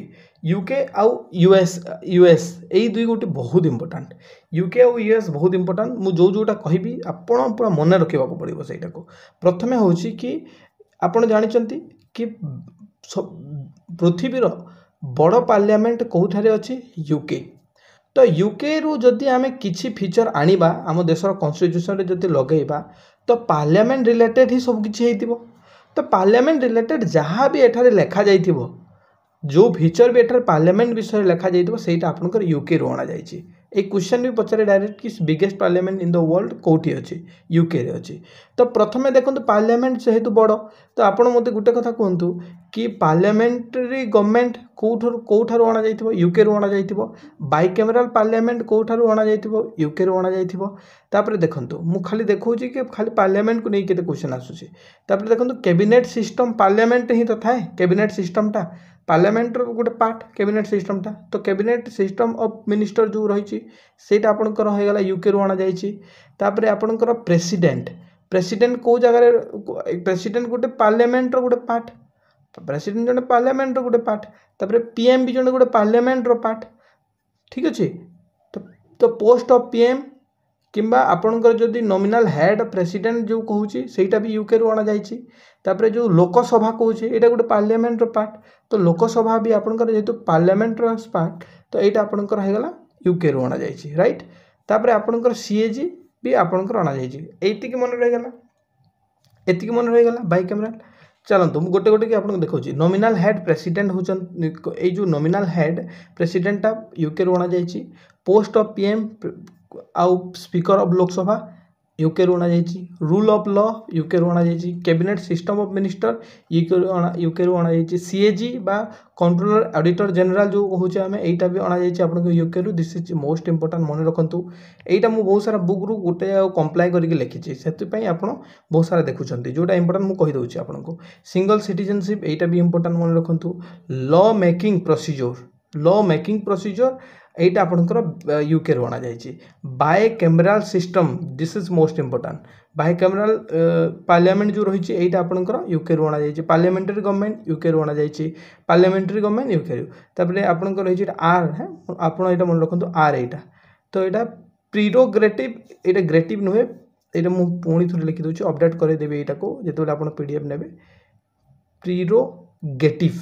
S1: यूके आउ यूएस यही दुई गोटी बहुत इंपोर्टेंट यूके आउ यूएस बहुत इंपोर्टेंट मु जोटा कहबी आपण पूरा मन रखा पड़ो से प्रथमे हूँ कि आपण जानते कि पृथ्वीर बड़ पार्लियामेंट कौठारे अच्छी यूके तो यूके रु जदि आमे किछि फीचर आनिबा आम देशर कन्स्टिट्यूशन रे जदि लगेबा तो पार्लियामेंट रिलेटेड ही सब किछि हेतिबो तो पार्लियामेंट रिलेटेड जहाँ भी एठारे लेखा जाइथिबो जो फीचर भी एठारे पार्लियामेंट विषय लेखा जाइथिबो सेटा आपनकर यूके रु आना जाइछि एक क्वेश्चन भी पचारे डायरेक्ट कि biggest parliament in the world कौटी अच्छी यूके रे अच्छी तो प्रथमे देखो पार्लियामेंट जेहेतु बड़ तो आपण मते गोटे कथा कहतु कि पार्लियामेंटरी गवर्नमेंट कौठार आना जाइथिबो यूके रु आना जाइथिबो बाइकैमराल पार्लियामेंट कौठार आना जाइथिबो यूके रु आना जाइथिबो तापर देखंतु मु खाली देखौची कि खाली पार्लियामेंट को नहीं केते क्वेश्चन आसुची तापर देखंतु कैबिनेट सिस्टम पार्लियामेंट ही तो थाए कैबिनेट सिस्टमटा पार्लियामेंट गोटे पार्ट कैबिनेट सिस्टमटा तो कैबिनेट सिस्टम ऑफ मिनिस्टर जो रही सेटा आपणकर होगला यूके रु आना जाइछि तापर आपणकर प्रेसिडेंट को जगह प्रेसिडेंट गोटे पार्लियामेंट गोटे पार्ट प्रेसिडेंट जने पार्लियामेंट गोटे पार्ट तापर पीएम भी जने गोटे पार्लियामेंट पार्ट ठीक अच्छे तो पोस्ट ऑफ पीएम किंबा आपणकर जदि नॉमिनल हेड प्रेसिडेंट जो कहूँ सेटा भी यूके रु आना जाइछि तापर जो लोकसभा कहूँ यहाँ गोटे पार्लियामेंट पार्ट तो लोकसभा भी आपणकर जेहेतु पार्लियामेंट पार्ट तो यहाँ आपणकर होगला यूके रु आना जाइछि राइट तापर आपणकर CAG भी आपणकर आना जाइछि एतिकी मन रहीगला एतिकी मन रहीगला बाइकैमराल चलतु मुझे गोटे गोटे कि आपको देखा नॉमिनल हेड प्रेसिडेंट होती जो नॉमिनल हेड प्रेसिडेंटा यूके रु आना जाइछि पोस्ट ऑफ पीएम आउ स्पीकर ऑफ लोकसभा यूके रु आना जाइछि रूल ऑफ लॉ यूके रु आना जाइछि cabinet system of minister UK रु आना जाइछि CAG बा कंट्रोलर ऑडिटर जनरल जो कहूँ आम यहाँ भी आना जाइछि आपन यूके रु दिस इज मोस्ट इंपोर्टेंट मन रखु यहाँ मुझे बहुत सारा बुक रु गोटे कंप्लाई करके लिखी से आप बहुत सारा देखुं जोटा इंपोर्टेंट मुझे कहीदे आपको सिंगल सिटीजनशिप यहाँ भी इंपोर्टेंट मन रखु लॉ मेकिंग प्रोसीजर यहाँ आपणकर यूके रु आना जाइछि bicameral system this is most important bicameral parliament जो रही है यहाँ आपणकर यूके रु आना जाइछि पार्लियामेंटरी गवर्नमेंट यूके रु आना जाइछि पार्लियामेंटरी गवर्नमेंट यूके रु तापर आपणकर रही आर है आपड़ यहाँ मन रखु आर यहाँ तो यहाँ प्रिरोगेटिव यहाँ ग्रेटिव नुहे यहाँ मुझे पुणी थे लिखी दूसरी अपडेट करदेवी यहाँ को जो आप PDF ने प्रिरोगेटिव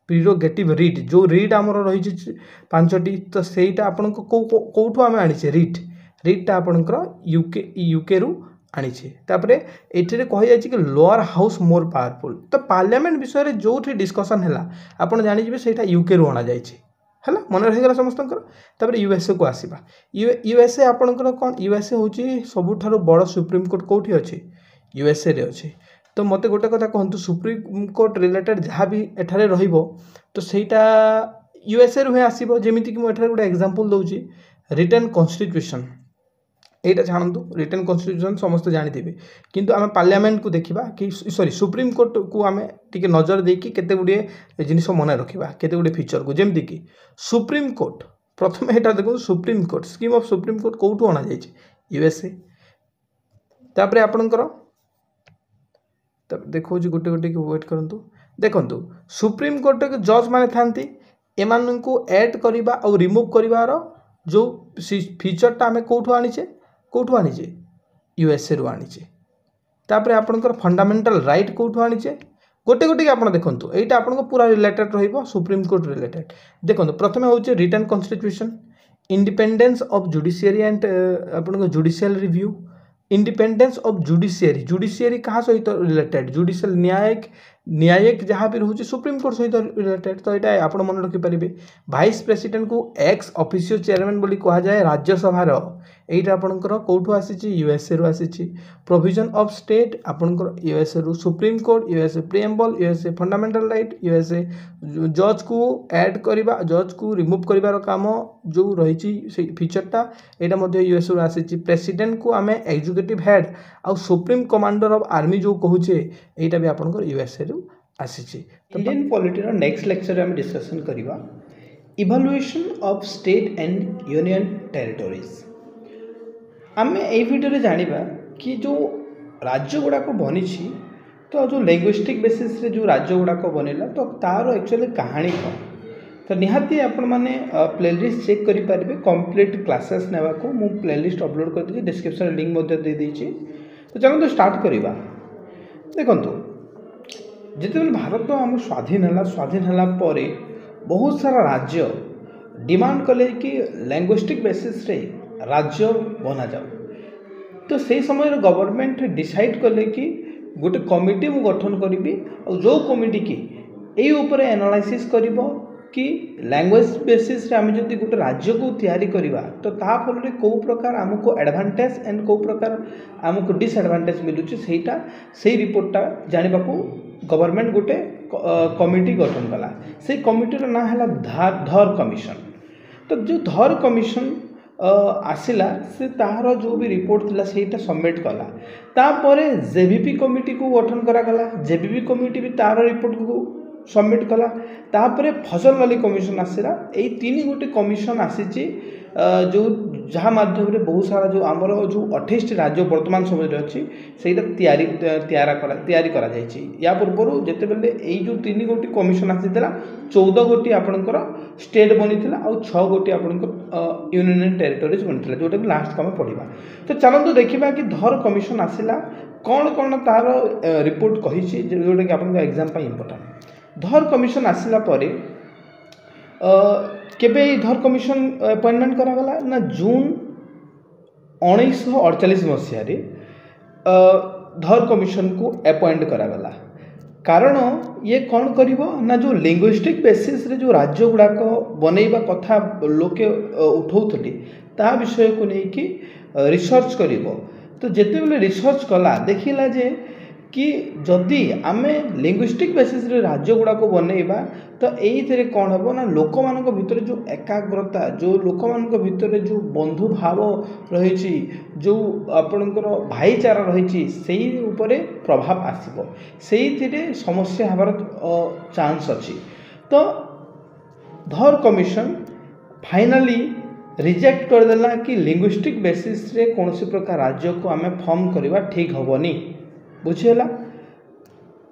S1: प्रिरोगेटिव रिट जो रिट आमर रही पांचटी तो सहीटा आपण कौटू आम आनीचे रिट्टा आपणकर यूके रु आनीचे तापरे एठरे कहि जाय कि लोअर हाउस मोर पावरफुल तो पार्लियामेंट विषय में जो डिस्कसन है आपड़ जानिजे सेटा यूके रु अणा जाइए है मन रहीगला समस्त यूएसए को आसवा यूएसए आपणकर कौन यूएसए हूँ सबुठ बड़ सुप्रीम कोर्ट कौटी अच्छे यूएसए रे अच्छे तो मत गोटे कथा कहतु सुप्रीम कोर्ट रिलेटेड जहाँ भी एठारे रहिबो तो सेटा यूएसए रु आसो जमीक मुझे गोटे एग्जांपल दूसरी रिटन कॉन्स्टिट्यूशन एटा छाणु रिटन कॉन्स्टिट्यूशन समस्त जानी किंतु आम पार्लियामेंट को देखा कि सॉरी सुप्रीम कोर्ट को आम टी नजर देकी केते गुड़े जिनिस मन रखा केते गुड़े फीचर को जमती कि सुप्रीम कोर्ट प्रथम एटा देखो supreme court scheme of supreme court कौटू अणा जाए यूएसए तापर आपणकर देखो गोटे गोटे की वेट करूँ देखु सुप्रीम कोर्ट जज माने थांती एमान को ऐड करवा और रिमूव करार जो फीचरटा आम कौटू आनीचे यूएसए रु आनीचे तापर आपणकर फंडामेंटल राइट कौटू आनीचे गोटे गोटे आप देखो यहाँ आपको पूरा रिलेटेड रहिबो सुप्रीम कोर्ट रिलेटेड देखो प्रथम हूँ written constitution independence of judiciary and आपन judicial review independence of judiciary कहाँ सहित रिलेटेड जुडिशियल न्यायिक जहाँ भी रोचे सुप्रीम कोर्ट सहित रिलेटेड तो यहाँ आप मन रखिपारे भाइस प्रेसिडेंट को एक्स ऑफिशियो चेयरमैन बोली कह जाए राज्यसभार यहीटा आपंकर कौटू आसी यूएसए रु आसी प्रोविजन ऑफ स्टेट आपंकर यूएसए रु supreme court USA preamble USA fundamental right USA जज को ऐड करवा जज को रिमूव कर काम जो रही फीचरटा यहाँ यूएसए रु आसी प्रेसिडेंट को आम एग्जीक्यूटिव हेड आउ सुप्रीम कमांडर ऑफ आर्मी जो कहूचे यहाँ भी आपंकर यूएसए रु आसी इंडियन पॉलिटिर नेक्स्ट लेक्चर में डिस्कशन करवा evaluation of state and union territories आम ये वीडियो जानिबा कि जो राज्य गुड़ाक बनी तो जो लैंग्वेस्टिक बेसिस रे जो राज्य गुड़ाक बनला तो तार एक्चुअली कहानी कौन तो निहाती आपण मैंने प्लेलिस्ट चेक करेंगे कंप्लीट क्लासेस नेवा को मु प्लेलिस्ट अपलोड कर दी डिस्क्रिप्शन लिंक दे देती तो चलो स्टार्ट करवा देखो जिते भारत आम स्वाधीन है बहुत सारा राज्य डिमांड कले कि लैंग्वेस्टिक बेसिस रे राज्य बना जाओ तो से समय गवर्नमेंट डिसाइड कले कि गोटे कमिटी मु गठन करी और जो कमिटी की यही ऊपर एनालाइसिस करिबो कि लैंग्वेज बेसिस रे आम जदि गोटे राज्य को तैयारी करवा तो ताफल कौ प्रकार आमको एडवांटेज एंड कौ प्रकार आमको डिसएडवांटेज मिलूँ सेटा से रिपोर्टटा जाना गवर्नमेंट गोटे कमिटी गठन कला से कमिटीर ना है धर कमिशन तो जो धर कमिशन आसिला से तार जो भी रिपोर्ट थिला सेटा सबमिट कला तापरे जेबीपी कमिटी को गठन करागला जेबीपी कमिटी भी तार रिपोर्ट को सबमिट कला तापरे फसल वाली कमिशन आसला यही तीन गोटे कमिशन आसी जो जहाँ माध्यम रे बहुत सारा जो आमर जो 28 राज्य वर्तमान समय अच्छी से तैयारी करा या पूर्व जिते बेले यही जो तीन गोटी कमिशन आसीला 14 गोटी आपणकर स्टेट बनी और 6 गोटी आपणकर यूनियन टेरिटोरीज बनी जोटा कि लास्ट को पढ़ा तो चलते देखा कि धर कमिशन आसला कौन कौन तार रिपोर्ट कही जोटा कि आप एग्जाम इम्पोर्टाट धर कमिशन आसला परे केबे धर कमिशन अपॉइंटमेंट करागला ना जून 1948 मसीह धर कमिशन को अपॉइंट करागला कारण ये कौन करिवो ना जो लिंग्विस्टिक बेसिस रे जो राज्य गुड़ाक बनैबा कथा लोके उठाउथली ता विषय को लेकिन रिसर्च करिवो तो जेते बेले रिसर्च कला देखिला जे कि जदि आमे लिंग्विस्टिक बेसिस रे राज्य गुड़ाक बनैबा तो यही कौन हम ना लोक मान भितर जो एकाग्रता जो लोक मान भितर जो बंधु भाव रही जो आपणकर भाईचारा रही से प्रभाव आसब से समस्या हबार चांस अच्छी तो धर कमिशन फाइनाली रिजेक्ट करदेला कि लिंग्विस्टिक बेसिस रे कौन प्रकार राज्य को आम फॉर्म करवा ठीक हेनी बुझीगला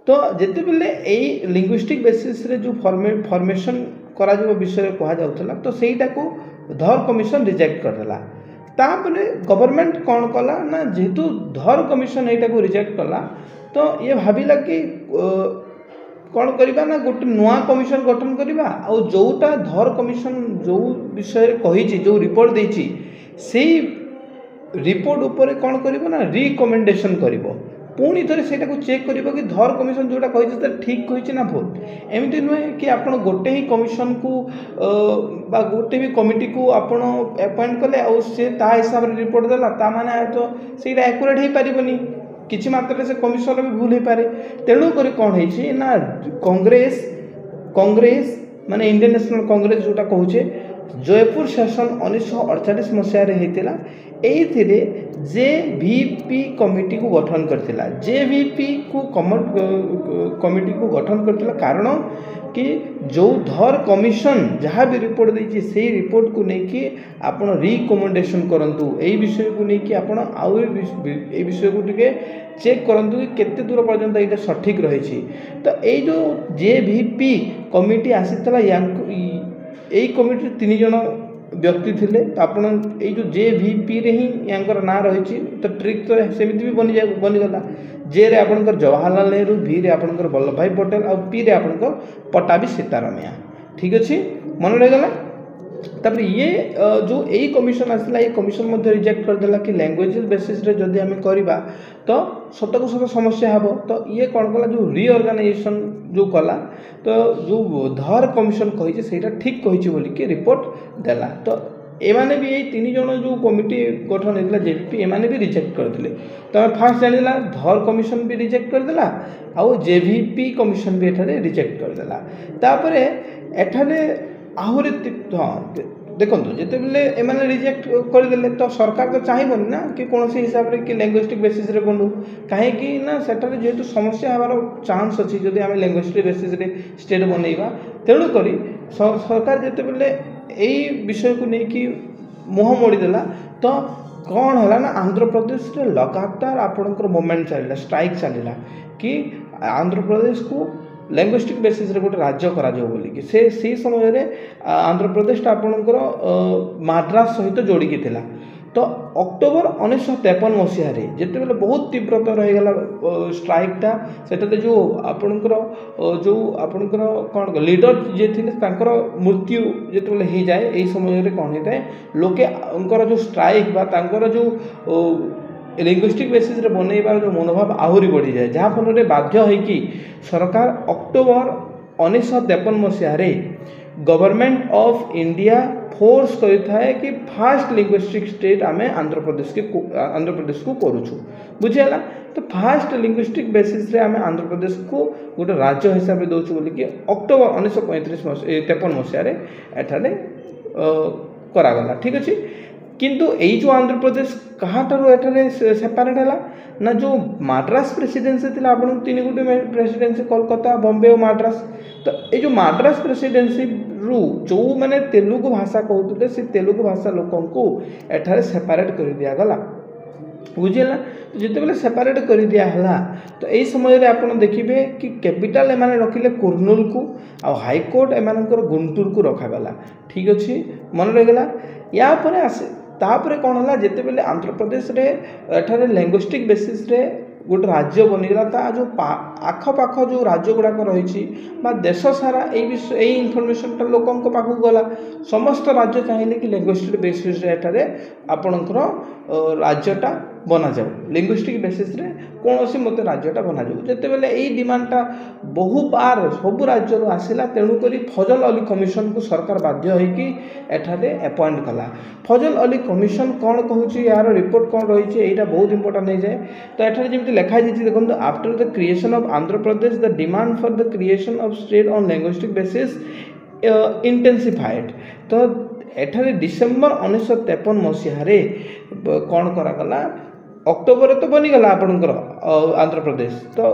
S1: तो जिते बेले यही लिंग्विस्टिक बेसिस रे जो फॉर्मेशन करा विषय कह जाउथला तो सेटा को धर कमिशन रिजेक्ट करदेला तापरे गवर्नमेंट कौन कला ना जेहेतु धर कमिशन यहाँ को रिजेक्ट कला तो ये भाविला कि कौन करवा ना गोटे नुआ कमिशन गठन करवा आ जोटा धर कमिशन जो विषय कही जो रिपोर्ट देती से रिपोर्ट उपर कौन कर रिकमेंडेशन कर पुणी थे से चेक कर कि धर कमिशन जोटा कही ठीक कही ना भूल एमती नुहे कि आप गोटे ही कमिशन को गोटे भी कमिटी को आपड़ अपॉइंट कले आ हिसाब से रिपोर्ट देला माने तो से एक्यूरेट हो पारनी किसी मात्रा से कमिशन भी भूल हो पारे तेणुक कौन है ना कांग्रेस माने इंडियन नेशनल कांग्रेस जोटा कहूचे जयपुर सेशन 1948 मसीह होता ये JVP कमिटी को गठन करथिला JVP को कमिटी को गठन करथिला कारण कि जो धर कमिशन जहाँ भी रिपोर्ट देती से रिपोर्ट को लेकिन आपण रिकमेंडेशन करंतु एई विषय को लेकिन आपण आउ ए विषय को टिके चेक करंतु कि केते दूर पर्यंत एटा सठिक रही तो ये जो JVP कमिटी आसीतला यही कमिटी 3 जन व्यक्ति थे आपण जो JVP रे ही यांकर ना रही तो ट्रिक तो सेमिति भी बनीगला जे रे आपणकर जवाहरलाल नेहरू V रे आपणकर वल्लभ भाई पटेल और P रे आपणकर पट्टाभी सीतारामैया ठीक अच्छे मन रहीगला तापर ये जो यही कमिशन आसला ये कमिशन मध्य रिजेक्ट करदेला कि लैंग्वेजेस बेसिस रे जदि आम करवा तो सत को सत समस्या हम तो ये कौन कला जो रिअर्गानाइजेशन जो कला तो जो धर कमिशन कही से ठीक कही बोलिकी रिपोर्ट देला तो एमाने भी यही 3 जन जो कमिटी गठन होता JVP एमाने भी रिजेक्ट करते तो फास्ट जाना धर कमिशन भी रिजेक्ट करदेला आउ JVP कमिशन भी एठारे रिजेक्ट करदेला तापर एठारे आहरी हाँ देखो जिते बेले एमाने रिजेक्ट करदे तो सरकार तो चाहिए ना कि कौन हिसाब से कि लैंग्वेस्टिक बेसिस रे बनू कहीं ना सेठारे जेहेतु समस्या हमार चांस अच्छी जदि आम लैंग्वेस्टिक बेसिस रे स्टेट बनइबा तेणुक सरकार जिते बेले यही विषय को लेकिन मुह मोड़देला तो कौन है ना आंध्र प्रदेश रे लगातार आपणकर मूवमेंट चलला स्ट्राइक चलला कि आंध्र प्रदेश को लैंग्वेस्टिक बेसिस रे गोटे राज्य करा बोलिकी से समय रे आंध्र प्रदेश आपणकर मद्रास सहित जोड़िकी थिला तो अक्टोबर 1953 मसीह जिते बेले बहुत तीव्रता रहीगला स्ट्राइकटा से जो आपणकर कौन लीडर जे थिले तांकर मृत्यु जिते हो जाए यही समय कौन होता है लोके जो स्ट्राइक बा तांकर जो लिंग्विस्टिक बेसिस रे बनइबार जो मनोभाव आहरी बढ़ी जाए जहाँ फल में बाध्य होइकी सरकार अक्टोबर 1953 मसीह गवर्नमेंट ऑफ इंडिया फोर्स करिथाए कि फास्ट लिंग्विस्टिक स्टेट आमे आंध्र प्रदेश को करूछु बुझेला तो फास्ट लिंग्विस्टिक बेसिस रे आमे आंध्र प्रदेश को गोटे राज्य हिसाब से दौचु बोली कि अक्टोबर 1953 मसीह एठारे करागला ठीक अच्छे किंतु यही जो आंध्र प्रदेश कहाँ एठारे सेपारेट है ना जो मद्रास प्रेसिडेंसी थी आप 3 गोटे प्रेसिडेंसी कोलकाता बॉम्बे और मद्रास तो ये जो मद्रास प्रेसिडेंसी रु जो मैंने तेलुगु भाषा कहते से तेलुगु भाषा लोक को एठारे सेपारेट कर दिगला बुझेगा जिते बेले सेपारेट कर दिहला तो यही समय आप देखिए कि कैपिटल एमाने रखिले कुर्नूल को आ हाईकोर्ट एमानकर गुंटूर को रखागला ठीक अच्छे मन रहीगला या पर आसे तापर कौन है जिते बेले आंध्र प्रदेश रे एठारे लैंग्वेस्टिक बेसिस रे गोटे राज्य बनीगला ता जो आखपाख जो राज्य गुड़ाक रही देश सारा यही इनफर्मेशन लोकों पाखक गला समस्त राज्य चाहिए कि लैंग्वेस्टिक बेसिस रे एठारे आपणकर राज्यटा बना जाऊ लिंग्विस्टिक बेसिस रे कौन सी मत राज्यटा बना जाऊ जिते बेले यही डिमांडटा बहु बार सबू राज्य आसला तेणुक फजल अली कमिशन को सरकार बाध्य होइकी एठारे अपॉइंट कला फजल अली कमिशन कौन कहूँ यार रिपोर्ट कौन रही है यहाँ बहुत इंपोर्टाट हो जाए तो एठारे जमी लिखाई देखो after the creation of Andhra Pradesh the demand for the creation of state on linguistic basis intensified तो एठारे डिसेम्बर 1953 मसीह कौन करागला अक्टोबर तो बनीगला आपणकर आंध्र प्रदेश तो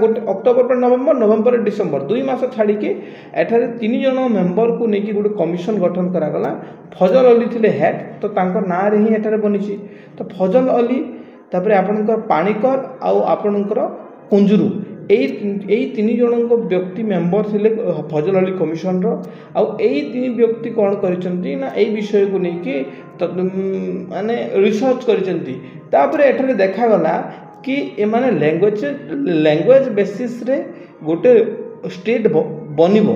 S1: गोटे अक्टोबर पर नवेम्बर डिसेम्बर 2 मास छाड़ी एठारे 3 जन मेंबर को लेकिन गोटे कमिशन गठन करागला फजल अली थिले हेड तो तांकर ना रे ही एठारे बनीची तो फजल अली तापर आपणकर पाणिकर आउ आपणकर कुंजुरु यही 3 जन व्यक्ति मेंबर थिले फजल अली कमिशन यही 3 व्यक्ति कौन करिसेंती ना यही विषय को लेकिन माने रिसर्च करिसेंती तापर एठारे देखागला कि एमाने लैंग्वेज बेसिस रे गोटे
S2: स्टेट बनिब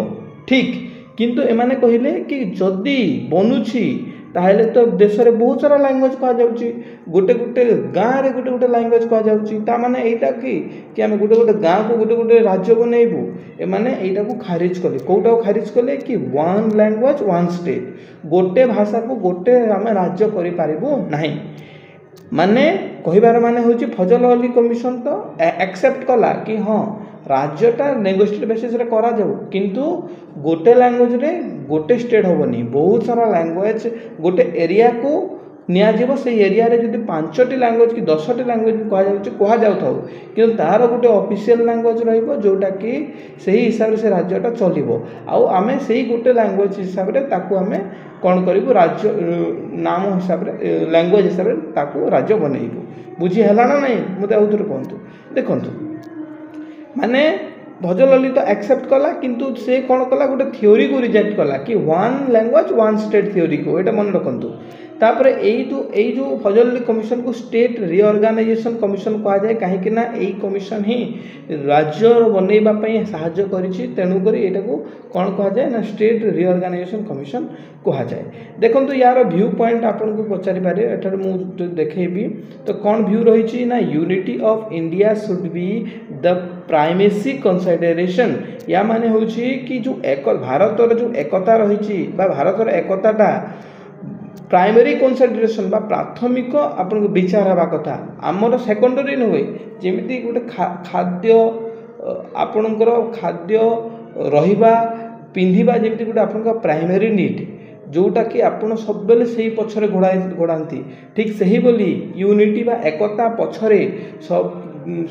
S2: ठीक किंतु एमाने कहले कि जदि बनुछि ताहले तो देश में बहुत सारा लैंग्वेज कह जाउछि गोटे गोटे गाँव में गोटे गोटे लैंग्वेज कह जाउछि ता माने एटा कि आम गोटे गोटे गाँव को गोटे गोटे राज्य बनइबू एमाने एटा को खारिज कले कोटा को खारिज कले कि वन लैंग्वेज वन स्टेट गोटे भाषा को गोटे आम राज्य करि पारिबो नाही माने कहिबार माने होछि फजल अली कमिशन तो एक्सेप्ट कला कि हाँ राज्यटा लैंग्वेज बेसिस रे करा जाऊ किंतु गोटे लैंग्वेज रे गोटे स्टेट होबनी बहुत सारा लैंग्वेज गोटे एरिया को निया जीव से एरिया रे जदि 5टी लैंग्वेज कि 10टी लैंग्वेज कहा जाउछि कहा जाउथाउ किंतु तार गोटे ऑफिशियल लैंग्वेज रहइबो जोटा कि सही हिसाब से राज्यटा चलिबो आउ आमे सही गोटे लैंग्वेज हिसाब रे ताकू आमे कोन करिबो राज्य नाम हिसाब रे लैंग्वेज हिसाब रे ताकू राज्य बनइबो बुझी हला ना नहीं मते आउथरे कहंतु देखंतु माने भजल अली तो एक्सेप्ट कला किंतु से कौन कला गोटे थ्योरी को रिजेक्ट कला कि one language one state theory को एटा मन रखंतु तापरे एई जो फजल अली कमिशन को स्टेट रिऑर्गेनाइजेशन कमिशन कहा जाए कहीं ना एई कमिशन ही राज्य बनैबा पई सहाय्य करिछि तेनु करी एटा को कौन कहा जाए ना स्टेट रिऑर्गेनाइजेशन कमिशन कहा जाए देखंतु यार व्यू पॉइंट आपन को पचारि पारे एठार मु देखेबी तो कौन व्यू रही ना unity of India should be the primacy consideration या माने होछि कि जो एक भारतर जो एकता रही भारतर एकताटा प्राइमरी कंसिडरेशन बा प्राथमिक आपन को विचार हवा कथा आमर सेकेंडरी नुहे जेमिति गोटे खाद्य आपणकर खाद्य रहिबा पिंधिबा जेमिति गोटे आपन प्राइमरी नीड जोटा कि आपन सब बेले सही पछरे घोड़ाती ठीक सही बोली यूनिटी बा एकता पछरे सब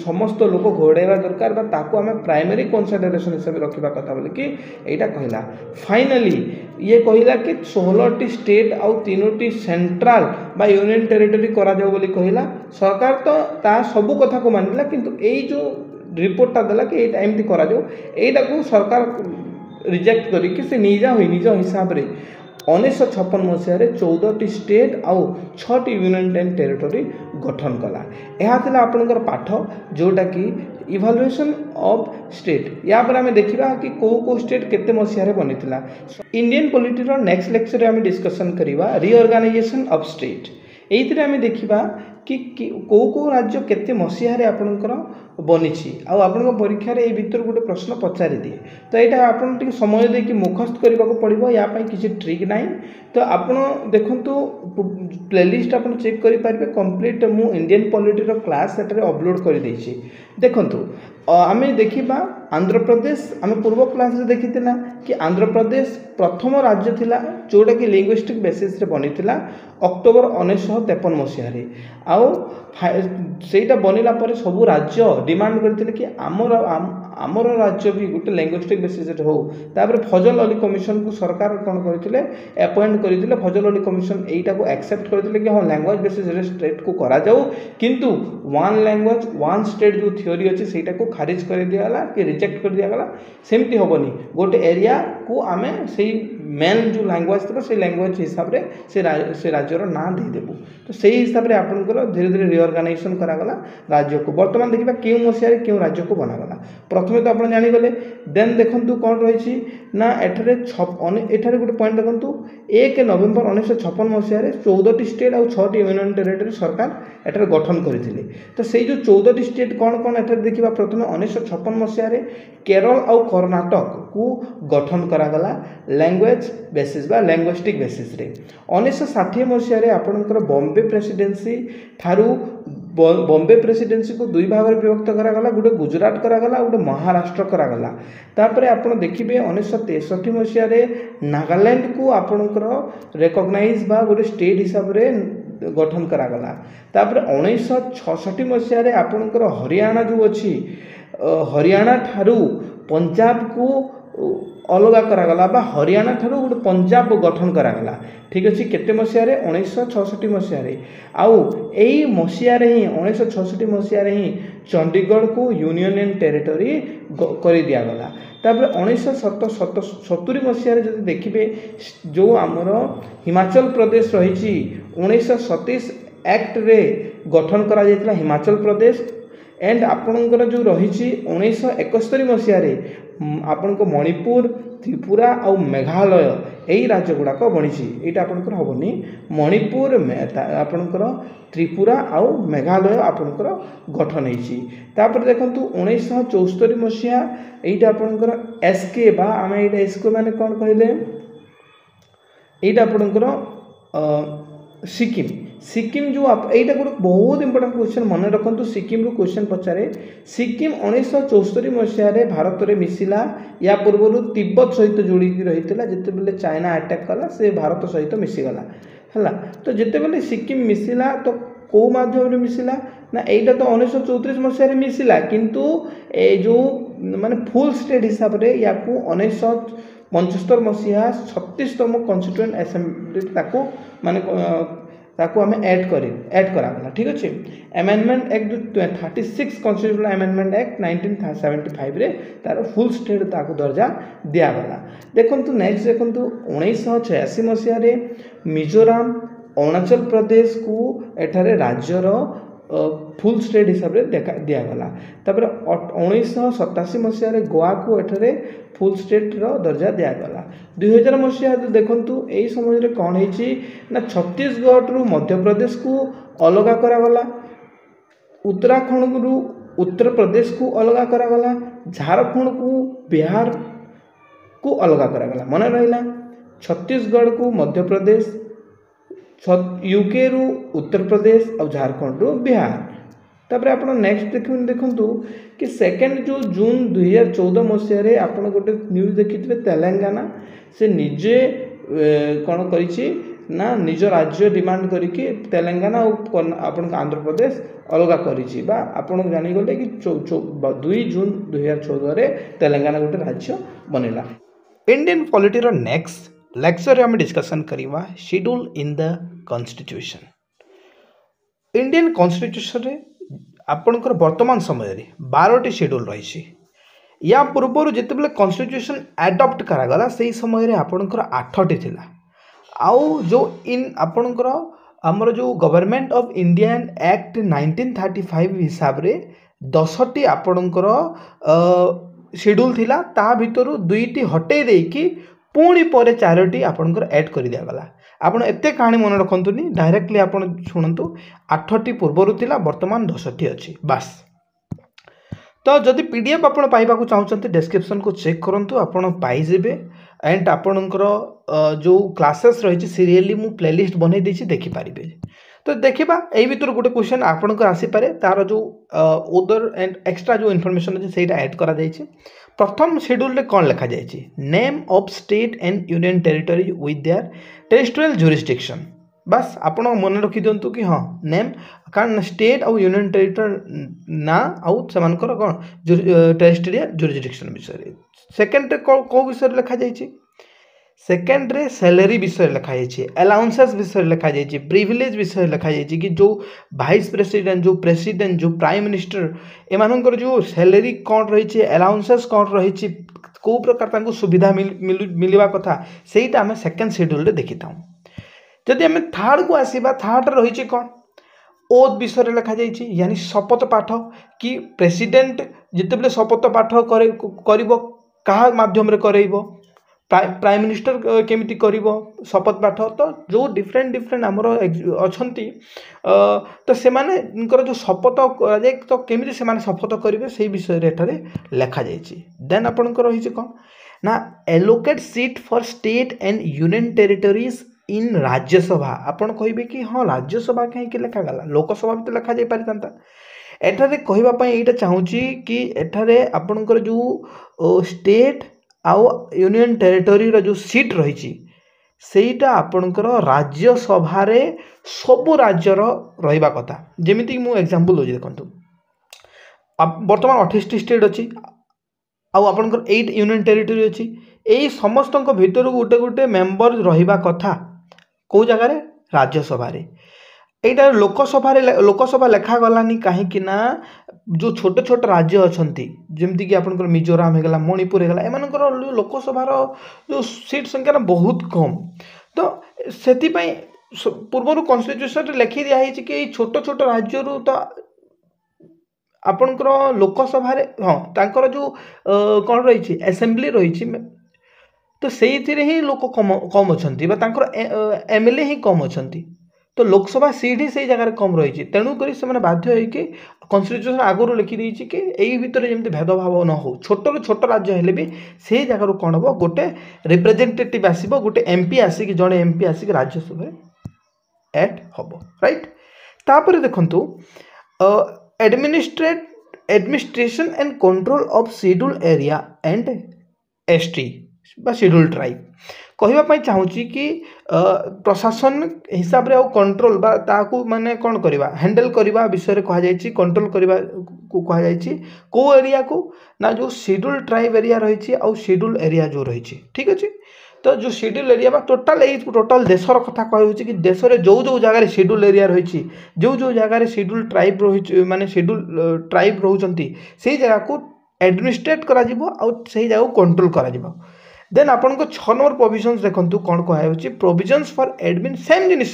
S2: समस्त लोक घोड़ाइबा दरकार बा ताको आमे प्राइमरी कंसिडरेशन हिसाब रखिबा कथा बोले कि एटा कहला फाइनली ये कहला कि 16टी स्टेट आउ 3टी सेंट्रल बा यूनियन टेरिटरी करा जाओ बोली कहला सरकार तो ता सब कथा को मानिला किंतु एई जो रिपोर्टटा देला कि एटा एमती करा जाओ एटा को सरकार रिजेक्ट करी कि से निजा होई निज हिसाब रे 1956 मसीह 14टी स्टेट आउ 6टी यूनियन टेरिटरी गठन कला यह थिला आपनकर पाठ जोटा कि इभालुएशन ऑफ स्टेट या पर हमें देखिबा कि को स्टेट केते मसीह रे बनिथिला इंडियन पॉलिटी रो नेक्स्ट लेक्चर रे हम डिस्कशन करिवा रिऑर्गेनाइजेशन ऑफ स्टेट एइथिरे हमें देखिबा कि को राज्य केते मसीह रे आपनकर बनिछि आ आपन परीक्षा रे ए भीतर गोटे प्रश्न पचारि दिए तो यहाँ आपन टिके समय दे कि मुखस्त करने को पड़ो या किसी ट्रिक ना तो आपन देखंतु प्लेलिस्ट आपन चेक करि पारबे कंप्लीट मु इंडियन पॉलिटी रो क्लास सेटर अपलोड कर देछि देखंतु आमे देखिबा आंध्र प्रदेश आमे पूर्व क्लास रे देखितिला कि आंध्र प्रदेश प्रथम राज्य थिला जोटा कि लिंग्विस्टिक बेसिस रे बनिथिला अक्टोबर 1953 मसीह रे आउ सेटा बनिला पर सब राज्य डिमांड करथिले कि आमर राज्य भी गोटे लैंग्वेस्टिक बेसिस रे हो तापर फजल अली कमिशन को सरकार कोन करथिले अपॉइंट करथिले फजल अली कमिशन एटा को एक्सेप्ट करथिले कि हां लैंग्वेज बेसिस रे स्टेट को करा जाऊ किंतु वन लैंग्वेज वन स्टेट जो थ्योरी अछि सेटा को खारिज कर दियाला कि रिजेक्ट कर दियाला सेमती होबनी गोटे एरिया को आमे सेही मेन जो लैंग्वेज था से लैंग्वेज हिसाब रे से राज्यर ना दे देबू तो सही हिसाब रे आपनकर धीरे धीरे रिऑर्गेनाइजेशन करागला राज्य को वर्तमान देखिबा केउ मसिया रे केउ राज्य को बनागला प्रथमे तो आपण जानि गले देन देखंतु कोन रहिछि ना एठारे एठारे गोटे पॉइंट देखंतु 1 नवेम्बर 1956 मसिया रे 14टी स्टेट और 6टी यूनियन टेरिटरी सरकार एठारे गठन करथिले तो सेही जो 14टी स्टेट कोन कोन एठारे देखिबा प्रथमे 1956 मसिया रे केरल और कर्नाटक को गठन करागला लैंग्वेज बेसिस बा लैंग्वेस्टिक बेसिस रे 1960 मसिया रे आपनकर बॉम्बे प्रेसिडेंसी थारू बॉम्बे प्रेसिडेंसी को दुई भाग में विभक्त करागला गोटे गुजरात करागला गोटे महाराष्ट्र करागला तापरे आपण देखिबे 1963 मसिया रे नागालैंड को आपनकर रिकॉग्नाइज बा गोटे स्टेट हिसाब रे गठन करागला तापरे 1966 मसिया रे आपनकर हरियाणा जो अछि हरियाणा थारू पंजाब को अलगा करागला बा हरियाणा ठारू गोटे पंजाब गठन करागला ठीक अच्छे केते मसीह 1966 मसीह आउ एई मसीह ही 1966 मसीह ही चंडीगढ़ को यूनियन टेरिटरी कर दिगला तापर 1970 मसीह जब देखिए जो आमर हिमाचल प्रदेश रही 1937 एक्ट रे गठन करा हिमाचल प्रदेश एंड आपणकर जो रही 1971 मसीह आपण मणिपुर त्रिपुरा आ मेघालय यही राज्य गुड़ाक बनी यहाँ आपंकर हेनी मणिपुर आपणकर त्रिपुरा आउ मेघालय आपणकर गठन होपर देखु 1974 मसीहा यहाँ आपणकर एसके बा आम ये एसके मैंने कौन कहले यहाँ आपणकर सिक्किम सिक्किम जो यहाँ गोटे बहुत इंपोर्टेंट क्वेश्चन मन रखु सिक्किम रू क्वेश्चन पचारे सिक्किम 1974 मसीह भारत में मिसिला या पूर्व तिब्बत सहित जोड़ी रही जिते बेले चाइना अटैक कला से भारत सहित मिसीगला है तो जिते बेले सिक्किम मिसिला तो कौ माध्यम मिसिला ना यहाँ तो 1934 मसीह मिसिला किंतु ए जो माने फुल स्टेट हिसाब से या 1975 मसीहा 36तम कन्स्टिट्यूएंट असेंबली माने ताको हमें ऐड करागला ठीक अच्छे अमेंडमेंट एक्ट जो 36 कन्स्टिट्यूशनल अमेंडमेंट एक्ट 1975 रे तार फुल स्टेट ताको दर्जा दिगला देखु नेक्स्ट देखु 1986 मसीह मिजोराम अरुणाचल प्रदेश को एठारे राज्यर फुल स्टेट हिसाब से दिगला तापर 1987 मसीह गोवा को एठारे फुल स्टेट रो दर्जा दिगला 2000 मसीहा देखु यही समय कौन ना छत्तीसगढ़ रु मध्य प्रदेश को अलग करागला उत्तराखंड रु उत्तर प्रदेश को अलग करागला झारखंड को बिहार को अलग करागला मन रहा छत्तीसगढ़ को मध्य प्रदेश यूके रु उत्तर प्रदेश और झारखंड रु बिहार तापर आप नेक्स्ट देखु कि सेकेंड जो जून 2014 मसीह आपड़ गोटे न्यूज देखी तेलंगाना से निजे कौन ना निज राज्य डिमांड करके तेलंगाना और आपण आंध्र प्रदेश अलग कर जानीगले कि 2 जून 2014 तेलंगाना गोटे राज्य बनला।
S1: इंडियन पॉलिटी रो नेक्स्ट लेक्चर हम डिस्कशन करवा schedule in the constitution Indian constitution रे आपणकर वर्तमान समय 12टी शेड्यूल रही या पूर्व जितेबाला कॉन्स्टिट्यूशन एडप्ट करागला से समय आपणकर 8टी थिला आउ जो इन आपणकर आमर जो गवर्नमेंट ऑफ इंडियन एक्ट 1935 हिसाब रे 10टी आपणकर शेड्यूल थिला ता भितर 2टी हटे देकी पुणी पर 4टी आपणकर ऐड कर दिगला आपण एते कहानी मन रखंतुनी डायरेक्टली आपण शुणंतु 8टी पूर्वर थिला वर्तमान 10टी अच्छी बास तो जदि पीडीएफ आपण पाइबाकू चाहते डिस्क्रिप्शन को चेक करंतु आपण पाइबे एंड आपणकर जो क्लासेस रही सीरियली मु प्लेलिस्ट बनै देछि देखि पारिबे तो देखा यही भर गोटे क्वेश्चन आपंकर आसीपे तार जो ओदर एंड एक्स्ट्रा जो इनफॉरमेशन अच्छे से ऐड करा प्रथम शेड्यूल कौन लिखा जाए name of state and union territory with their territorial jurisdiction बस आप मन रखी दिंतु कि हाँ नेम कारण स्टेट और यूनियन टेरिटरी ना आउ से कौन टेरिटोरियल जुरिस्डिक्शन विषय सेकेंड कौ विषय लिखा जाए सेकेंड रे सैलरी विषय लिखा जाए अलाउंसेस विषय लिखा जाए प्रिविलेज विषय लिखा जाए कि जो वाइस प्रेसिडेंट जो प्राइम मिनिस्टर एमानकर जो सैलरी कौन रही अलाउंसेस कौन रही कौ प्रकार सुविधा मिलवा कथा सेटा आम सेकेंड शेड्यूल देखी था जदि आम थर्ड को आसवा थर्ड रही कौन ओथ विषय लिखा जाए यानी शपथ पाठ कि प्रेसिडेंट जितेबाला शपथ पाठ कर माध्यम करेब प्राइम मिनिस्टर केमिति करिवो शपथ पाठ तो जो डिफरेंट आमर अच्छी तो से जो शपथ कराए तो केमिति से शपथ करेंगे से विषय एठारे लिखा जाए देन आपंकर रही कौन ना allocate seat for state and union territories in Rajya Sabha आपन कहे कि हाँ राज्यसभा कहीं लिखागला लोकसभा भी तो लिखा जा पारिता एठारे कहवाई यहाँ चाहूँगी कि एठारे आपंकर जो स्टेट आउ यूनियन टेरिटोरी जो सीट रही सेटा आपणकर राज्यसभा सबु राज्यर रहा कथा जमीक मु एग्जांपल दूसरी देखो बर्तमान 28टी स्टेट अच्छी आपणकर 8 यूनियन टेरिटोरी अच्छी यही समस्त भितर गोटे गोटे मेंबर रहा कथा कौ जगार राज्यसभा यहाँ लोकसभा लिखा गलानी कहीं जो छोटे छोट राज्य अच्छा जमीक आपंकर मिजोराम होगा मणिपुर होगा एमानकर लोकसभार जो सीट संख्या बहुत कम तो से पूर्व कन्स्टिट्यूशन लिखि दिखाई कि छोट छोट राज्य तो
S2: ଆପଣଙ୍କର ଲୋକସଭାରେ ହଁ ତାଙ୍କର ଯେଉଁ କ'ଣ ରହିଛି ଆସେମ୍ବଲି ରହିଛି ତ ସେଇଥିରେ ହିଁ ଲୋକ କମ୍ ଅଛନ୍ତି ବା ତାଙ୍କର MLA ହିଁ କମ୍ ଅଛନ୍ତି। ତ ଲୋକସଭା ସିଟ୍ ହିଁ ସେଇ ଜାଗାରେ କମ୍ ରହିଛି, ତେଣୁକରି ସେମାନେ ବାଧ୍ୟ ହେଇକି କନଷ୍ଟିଟ୍ୟୁସନ୍ ଆଗରୁ ଲେଖିଦେଇଛି କି ଏଇ ଭିତରେ ଯେମିତି ଭେଦଭାବ ନ ହଉ, ଛୋଟରୁ ଛୋଟ ରାଜ୍ୟ ହେଲେ ବି ସେଇ ଜାଗାରୁ କ'ଣ ହେବ, ଗୋଟେ ରିପ୍ରେଜେଣ୍ଟେଟିଭ୍ ଆସିବ, ଗୋଟେ MP ଆସିକି, ଜଣେ MP ଆସିକି ରାଜ୍ୟସଭାରେ ଆଡ୍ ହେବ, ରାଇଟ୍। ତାପରେ ଦେଖନ୍ତୁ administration and control of scheduled area and ST বা scheduled tribe କହିବା ପାଇଁ ଚାହୁଁଛି କି ପ୍ରଶାସନ ହିସାବରେ ଆଉ କଣ୍ଟ୍ରୋଲ ବା ତାହାକୁ ମାନେ କ'ଣ କରିବା, ହ୍ୟାଣ୍ଡେଲ୍ କରିବା ବିଷୟରେ କୁହାଯାଇଛି, କଣ୍ଟ୍ରୋଲ କରିବାକୁ କୁହାଯାଇଛି। କେଉଁ ଏରିଆକୁ ନା ଯେଉଁ ସିଡ୍ୟୁଲ୍ ଟ୍ରାଇବ୍ ଏରିଆ ରହିଛି ଆଉ ସିଡ୍ୟୁଲ୍ ଏରିଆ ଯେଉଁ ରହିଛି, ଠିକ୍ ଅଛି। ତ ଯେଉଁ ସିଡ୍ୟୁଲ୍ ଏରିଆ ବା ଟୋଟାଲ୍ ଦେଶର କଥା କୁହାଯାଉଛି କି ଦେଶରେ ଯେଉଁ ଜାଗାରେ ସିଡ୍ୟୁଲ୍ ଏରିଆ ରହିଛି, ଯେଉଁ ଜାଗାରେ ସିଡ୍ୟୁଲ୍ ଟ୍ରାଇବ୍ ରହିଛି, ମାନେ ସିଡ୍ୟୁଲ୍ ଟ୍ରାଇବ୍ ରହୁଛନ୍ତି, ସେଇ ଜାଗାକୁ ଆଡମିନିଷ୍ଟ୍ରେଟ୍ କରାଯିବ ଆଉ ସେଇ ଜାଗାକୁ କଣ୍ଟ୍ରୋଲ କରାଯିବ। ଦେନ୍ ଆପଣଙ୍କ 6 ନମ୍ବର ପ୍ରୋଭିଜନ୍ସ ଦେଖନ୍ତୁ କ'ଣ କୁହାଯାଉଛି, ପ୍ରୋଭିଜନ୍ସ ଫର୍ ଆଡମିନ୍ ସେମ୍ ଜିନିଷ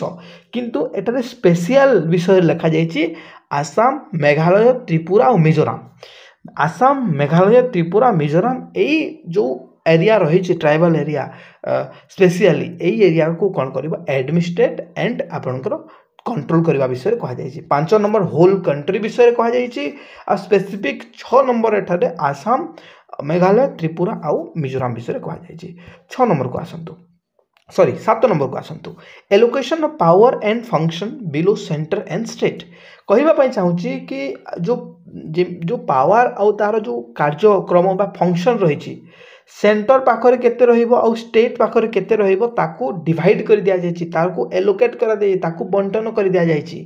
S2: କିନ୍ତୁ ଏଠାରେ ସ୍ପେସିଆଲ ବିଷୟରେ ଲେଖାଯାଇଛି ଆସାମ, ମେଘାଳୟ, ତ୍ରିପୁରା ଆଉ ମିଜୋରାମ। ଆସାମ, ମେଘାଳୟ, ତ୍ରିପୁରା, ମିଜୋରାମ ଏଇ ଯେଉଁ ଏରିଆ ରହିଛି ଟ୍ରାଇବାଲ୍ ଏରିଆ ସ୍ପେସିଆଲି ଏଇ ଏରିଆକୁ କ'ଣ କରିବ, ଆଡମିନିଷ୍ଟ୍ରେଟ୍ ଆଣ୍ଡ ଆପଣଙ୍କର କଣ୍ଟ୍ରୋଲ କରିବା ବିଷୟରେ କୁହାଯାଇଛି। 5 ନମ୍ବର ହୋଲ୍ କଣ୍ଟ୍ରି ବିଷୟରେ କୁହାଯାଇଛି ଆଉ ସ୍ପେସିଫିକ୍ 6 ନମ୍ବର ଏଠାରେ ଆସାମ, ମେଘାଳୟ, ତ୍ରିପୁରା ଆଉ ମିଜୋରାମ ବିଷୟରେ କୁହାଯାଇଛି। 6 ନମ୍ବରକୁ ଆସନ୍ତୁ, 7 ନମ୍ବରକୁ ଆସନ୍ତୁ, allocation of power and function below centre and state. କହିବା ପାଇଁ ଚାହୁଁଛି କି ଯେଉଁ ପାୱାର ଆଉ ତାର ଯେଉଁ କାର୍ଯ୍ୟକ୍ରମ ବା ଫଙ୍କସନ୍ ରହିଛି, ସେଣ୍ଟର ପାଖରେ କେତେ ରହିବ ଆଉ ଷ୍ଟେଟ୍ ପାଖରେ କେତେ ରହିବ ତାକୁ ଡିଭାଇଡ୍ କରି ଦିଆଯାଇଛି, ତାକୁ ଏଲୋକେଟ୍ କରାଯାଇ ତାକୁ ବଣ୍ଟନ କରି ଦିଆଯାଇଛି।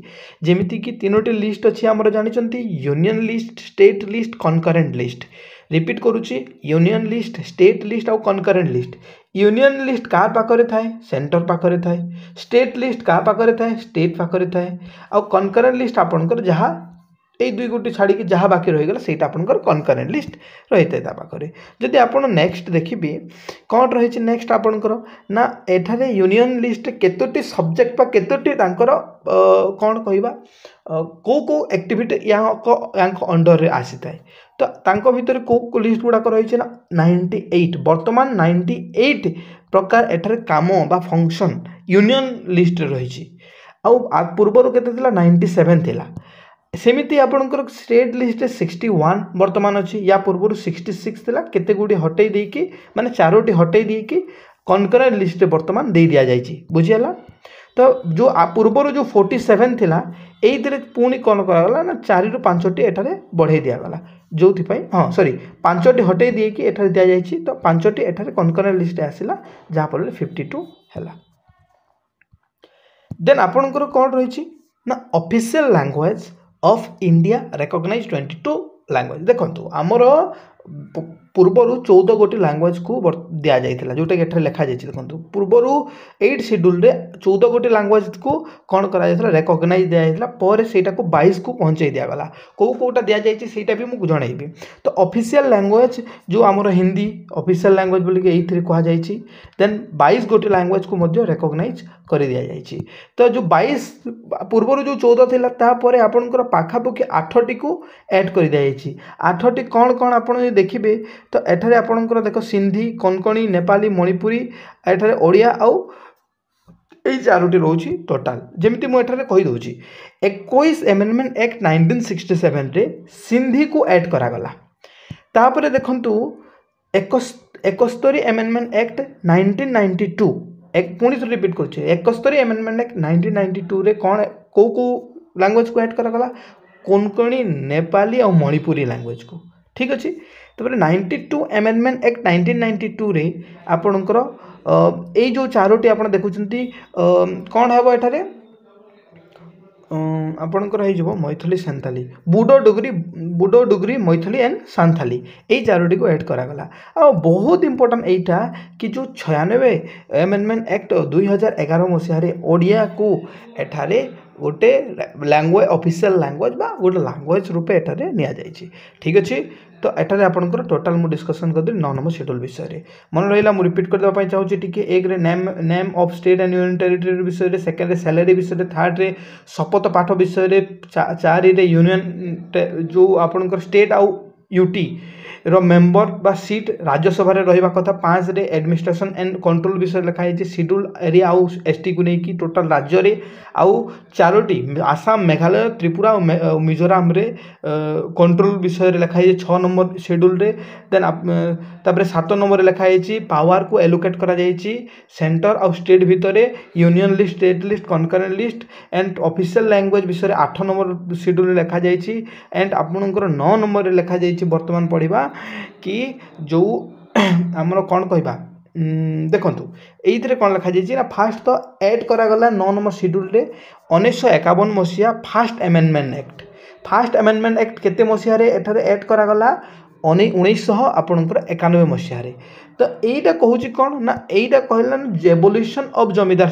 S2: ଯେମିତିକି 3ଟି ଲିଷ୍ଟ ଅଛି ଆମର ଜାଣିଛନ୍ତି, union list, state list, concurrent list. Repeat କରୁଛି, ୟୁନିୟନ୍ ଲିଷ୍ଟ, ଷ୍ଟେଟ୍ ଲିଷ୍ଟ ଆଉ କନକରେଣ୍ଟ ଲିଷ୍ଟ। ୟୁନିୟନ୍ ଲିଷ୍ଟ କାହା ପାଖରେ ଥାଏ, ସେଣ୍ଟର ପାଖରେ ଥାଏ। ଷ୍ଟେଟ୍ ଲିଷ୍ଟ କାହା ପାଖରେ ଥାଏ, ଷ୍ଟେଟ୍ ପାଖରେ ଥାଏ। ଆଉ କନକରେଣ୍ଟ ଲିଷ୍ଟ ଆପଣଙ୍କର ଯାହା এই 2 ଗୋଟି ଛାଡ଼ିକି ଯାହା ବାକି ରହିଗଲା ସେଇଟା ଆପଣଙ୍କର କନକରେଣ୍ଟ ଲିଷ୍ଟ ରହିଥାଏ ତା ପାଖରେ। ଯଦି ଆପଣ ନେକ୍ସଟ ଦେଖିବେ କ'ଣ ରହିଛି, ନେକ୍ସଟ ଆପଣଙ୍କର ନା ଏଠାରେ ୟୁନିୟନ୍ ଲିଷ୍ଟରେ କେତୋଟି ସବଜେକ୍ଟ ବା କେତୋଟି ତାଙ୍କର କ'ଣ କହିବା କେଉଁ ଆକ୍ଟିଭିଟି ୟାଙ୍କ ଅଣ୍ଡରରେ ଆସିଥାଏ। ତ ତାଙ୍କ ଭିତରେ କେଉଁ ଲିଷ୍ଟ ଗୁଡ଼ାକ ରହିଛି ନା 98, ବର୍ତ୍ତମାନ 98 ପ୍ରକାର ଏଠାରେ କାମ ବା ଫଙ୍କସନ୍ ୟୁନିୟନ୍ ଲିଷ୍ଟରେ ରହିଛି। ଆଉ ପୂର୍ବରୁ କେତେ ଥିଲା, 97 ଥିଲା। ସେମିତି ଆପଣଙ୍କର ଷ୍ଟେଟ୍ ଲିଷ୍ଟରେ 61 ବର୍ତ୍ତମାନ ଅଛି, ୟା ପୂର୍ବରୁ 66 ଥିଲା। କେତେ ଗୁଡ଼ିଏ ହଟେଇ ଦେଇକି ମାନେ 4ଟି ହଟେଇ ଦେଇକି କନକରେଣ୍ଟ ଲିଷ୍ଟରେ ବର୍ତ୍ତମାନ ଦେଇ ଦିଆଯାଇଛି, ବୁଝିହେଲା। ତ ଯେଉଁ ପୂର୍ବରୁ ଯେଉଁ 47 ଥିଲା ଏଇଥିରେ ପୁଣି କ'ଣ କରାଗଲା ନା 4ରୁ 5ଟି ଏଠାରେ ବଢ଼େଇ ଦିଆଗଲା, ଯେଉଁଥିପାଇଁ 5ଟି ହଟେଇ ଦେଇକି ଏଠାରେ ଦିଆଯାଇଛି। ତ 5ଟି ଏଠାରେ କନକରେଣ୍ଟ ଲିଷ୍ଟରେ ଆସିଲା, ଯାହାଫଳରେ 52 ହେଲା। ଦେନ୍ ଆପଣଙ୍କର କ'ଣ ରହିଛି ନା official language of India recognise 22 language. ଦେଖନ୍ତୁ ଆମର ପୂର୍ବରୁ 14 ଗୋଟି ଲାଙ୍ଗୁଏଜକୁ ଦିଆଯାଇଥିଲା, ଯେଉଁଟାକି ଏଠାରେ ଲେଖାଯାଇଛି। ଦେଖନ୍ତୁ ପୂର୍ବରୁ 8 ସିଡ୍ୟୁଲରେ 14 ଗୋଟି ଲାଙ୍ଗୁଏଜକୁ କ'ଣ କରାଯାଇଥିଲା, ରେକଗ୍ନାଇଜ୍ ଦିଆଯାଇଥିଲା। ପରେ ସେଇଟାକୁ 22କୁ ପହଞ୍ଚାଇ ଦିଆଗଲା। କେଉଁଟା ଦିଆଯାଇଛି ସେଇଟା ବି ମୁଁ ଜଣାଇବି। ତ ଅଫିସିଆଲ ଲାଙ୍ଗୁଏଜ ଯେଉଁ ଆମର ହିନ୍ଦୀ ଅଫିସିଆଲ ଲାଙ୍ଗୁଏଜ ବୋଲିକି ଏଇଥିରେ କୁହାଯାଇଛି। ଦେନ୍ 22 ଗୋଟି ଲାଙ୍ଗୁଏଜକୁ ମଧ୍ୟ ରେକଗ୍ନାଇଜ୍ କରି ଦିଆଯାଇଛି। ତ ଯେଉଁ 22 ପୂର୍ବରୁ ଯେଉଁ 14 ଥିଲା ତାପରେ ଆପଣଙ୍କର ପାଖାପାଖି 8ଟିକୁ ଆଡ଼୍ କରି ଦିଆଯାଇଛି। 8ଟି କ'ଣ ଆପଣ ଯଦି ଦେଖିବେ ତ ଏଠାରେ ଆପଣଙ୍କର ଦେଖ ସିନ୍ଧି, କୋଙ୍କଣୀ, ନେପାଳୀ, ମଣିପୁରୀ, ଏଠାରେ ଓଡ଼ିଆ ଆଉ ଏଇ 4ଟି ରହୁଛି ଟୋଟାଲ। ଯେମିତି ମୁଁ ଏଠାରେ କହିଦେଉଛି, 21 ଆମେଣ୍ଡମେଣ୍ଟ ଆକ୍ଟ 1967ରେ ସିନ୍ଧିକୁ ଆଡ଼୍ କରାଗଲା। ତାପରେ ଦେଖନ୍ତୁ 71 ଆମେଣ୍ଡମେଣ୍ଟ ଆକ୍ଟ 1992, ପୁଣି ଥରେ ରିପିଟ୍ କରୁଛି, 71 ଆମେଣ୍ଡମେଣ୍ଟ ଆକ୍ଟ 1992ରେ କ'ଣ କେଉଁ ଲାଙ୍ଗୁଏଜକୁ ଆଡ଼୍ କରାଗଲା, କୋଙ୍କଣୀ, ନେପାଳୀ ଆଉ ମଣିପୁରୀ ଲାଙ୍ଗୁଏଜକୁ, ଠିକ୍ ଅଛି। ତାପରେ 92 ଆମେଣ୍ଡମେଣ୍ଟ ଆକ୍ଟ 1992ରେ ଆପଣଙ୍କର ଏଇ ଯେଉଁ 4ଟି ଆପଣ ଦେଖୁଛନ୍ତି କ'ଣ ହେବ ଏଠାରେ ଆପଣଙ୍କର ହେଇଯିବ ମୈଥିଲି, ସାନ୍ତାଲି, ବୁଡୋ ଡୁଗ୍ରୀ, ମୈଥିଲି ଆଣ୍ଡ ସାନ୍ତାଲି, ଏଇ 4ଟିକୁ ଆଡ଼୍ କରାଗଲା। ଆଉ ବହୁତ ଇମ୍ପୋର୍ଟାଣ୍ଟ ଏଇଟା କି ଯେଉଁ 96 ଆମେଣ୍ଡମେଣ୍ଟ ଆକ୍ଟ 2011 ମସିହାରେ ଓଡ଼ିଆକୁ ଏଠାରେ गोटे लैंग्वेज ऑफिशियल लैंग्वेज बा गोटे लैंग्वेज रूपे एठारे निया जाइछि ठीक अछि तो एठारे आपनकर टोटल मु डिस्कशन कर 9 नंबर शेड्यूल विषय रे मन रहिला मु रिपीट कर देबा चाहूछि टिके एक रे name of state and union territory विषय रे सेकंड रे सैलरी विषय रे थर्ड रे शपथ पाठ विषय रे चार रे यूनियन जो आपनकर स्टेट आउ यूटी रो मेंबर बा सीट राज्यसभा रे रहिबा कथा 5 रे एडमिनिस्ट्रेशन एंड कंट्रोल विषय लिखा है शेड्यूल एरिया आउ एसटी को नहीं कि टोटल राज्य रे आउ चारोटी आसाम मेघालय त्रिपुरा और मिजोराम रे कंट्रोल विषय रे लिखा है 6 नंबर शेड्यूल रे देन तापर 7 नंबर रे लिखा है पावर को एलोकेट करा जायछि सेंटर और स्टेट भितर union list state list concurrent list and official language विषय 8 नंबर शेड्यूल रे लिखा जायछि एंड आपनकर 9 नंबर रे लिखा जायछि वर्तमान पढ़िबा कि जो आमर कौन कहबा देखंतु एइथरे कौन लिखा जायछि ना फास्ट तो ऐड करा गला 9 नंबर शेड्यूल रे 1951 मसिया फास्ट अमेंडमेंट एक्ट केते मसिया रे एठारे ऐड करा गला 1991 मसिया रे तो एटा कहूची कौन ना एटा कहला एबोलिशन ऑफ जमीदार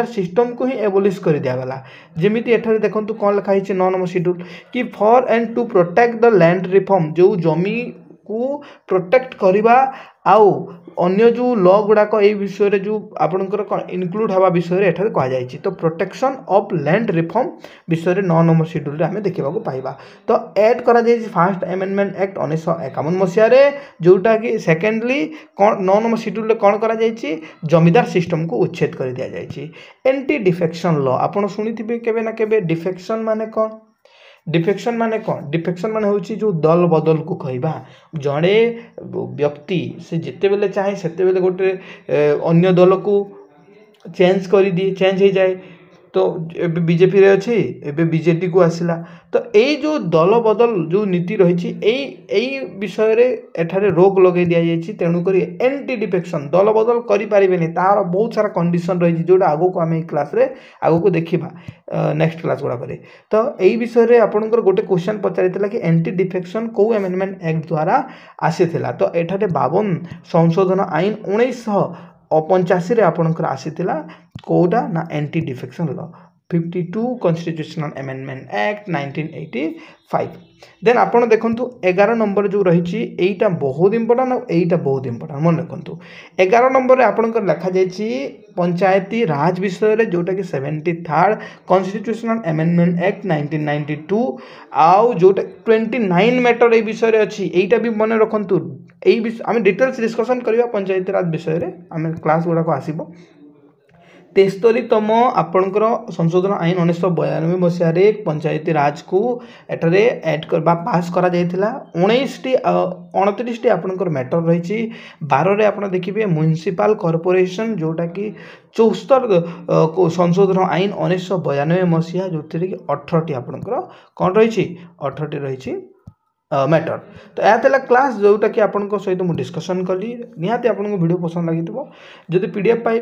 S2: सिस्टम को ही एबोलिश कर दिया गला जेमिति एठारे देखंतु कौन लिखा है 9 नंबर शेड्यूल कि for and to protect the land reform जो जमी को प्रोटेक्ट करबा आउ अन्य जो लॉ गुड़ाक ये विषय रे जो आपनकर इनक्लूड हवा विषय रे एठारे कहा जायछि तो प्रोटेक्शन ऑफ लैंड रिफॉर्म विषय रे 9 नंबर शेड्यूल रे हमें देखा पाइबा तो ऐड करा जायछि फर्स्ट अमेंडमेंट एक्ट 1951 मसिया रे जोटा कि सेकेंडली 9 नंबर शेड्यूल रे कौन करा जायछि जमीदार सिस्टम को उच्छेद कर दिया जायछि एंटी डिफेक्शन लॉ आपण सुनिथिबे केबे ना केबे डिफेक्शन माने कौन डिफेक्शन माने कौन डिफेक्शन माने होची जो दल बदल को कहबा जड़े व्यक्ति से जिते बेले चाहे सेते बेले गोटे अन्य दल को चेंज कर दिए चेंज हो जाए तो बीजेपी रे अच्छे एबे बीजेडी को आसिला तो यही जो दल बदल जो नीति रही विषय रे एठारे रोक लगे दिया जायछि तेणुक एंटी डिफेक्शन दल बदल करि पारिबेनी तार बहुत सारा कंडीशन रही जोटा आगो को आम क्लास रे आगो को देखिबा नेक्स्ट क्लास गुड़ा करे तो यही विषय रे आपनकर गोटे क्वेश्चन पचारितला कि एंटी डिफेक्शन को अमेंडमेंट एक्ट द्वारा आसीथिला तो एठारे 52 संशोधन आईन 1985 रे आपनकर आसीथिला कोडा ना anti defection law 52 constitutional amendment act 1985 then आपण देखंतु 11 नंबर जो रही एटा बहुत इंपोर्टेंट और एटा बहुत इंपोर्टेंट मन रखंतु 11 नंबर रे आपनकर लिखा जायछि पंचायती राज विषय रे जोटा कि 73rd कॉन्स्टिट्यूशनल अमेंडमेंट एक्ट 1992 आउ जोटा 29 मैटर ए विषय रे अछि एटा भी मन रखंतु एई विषय हम डिटेल्स डिस्कशन करिया पंचायती राज विषय रे हम क्लास गुडा को आसीबो 73तम आपणकर संशोधन आईन 1992 मसीह पंचायती राज को एठारे ऐड करबा पास करा जायथिला 29 आपणकर मैटर रही 12 रे आपण देखिबे म्युनिसिपल कॉर्पोरेशन जोटा कि 74 संशोधन आईन 1992 मसीह जो कि 18 आपणकर कौन रही 18 रही मैटर तो या क्लास जोटा कि आपण सहित मुझे डिस्कसन कली निहाती आपको वीडियो पसंद लगी जदि पीडीएफ पाई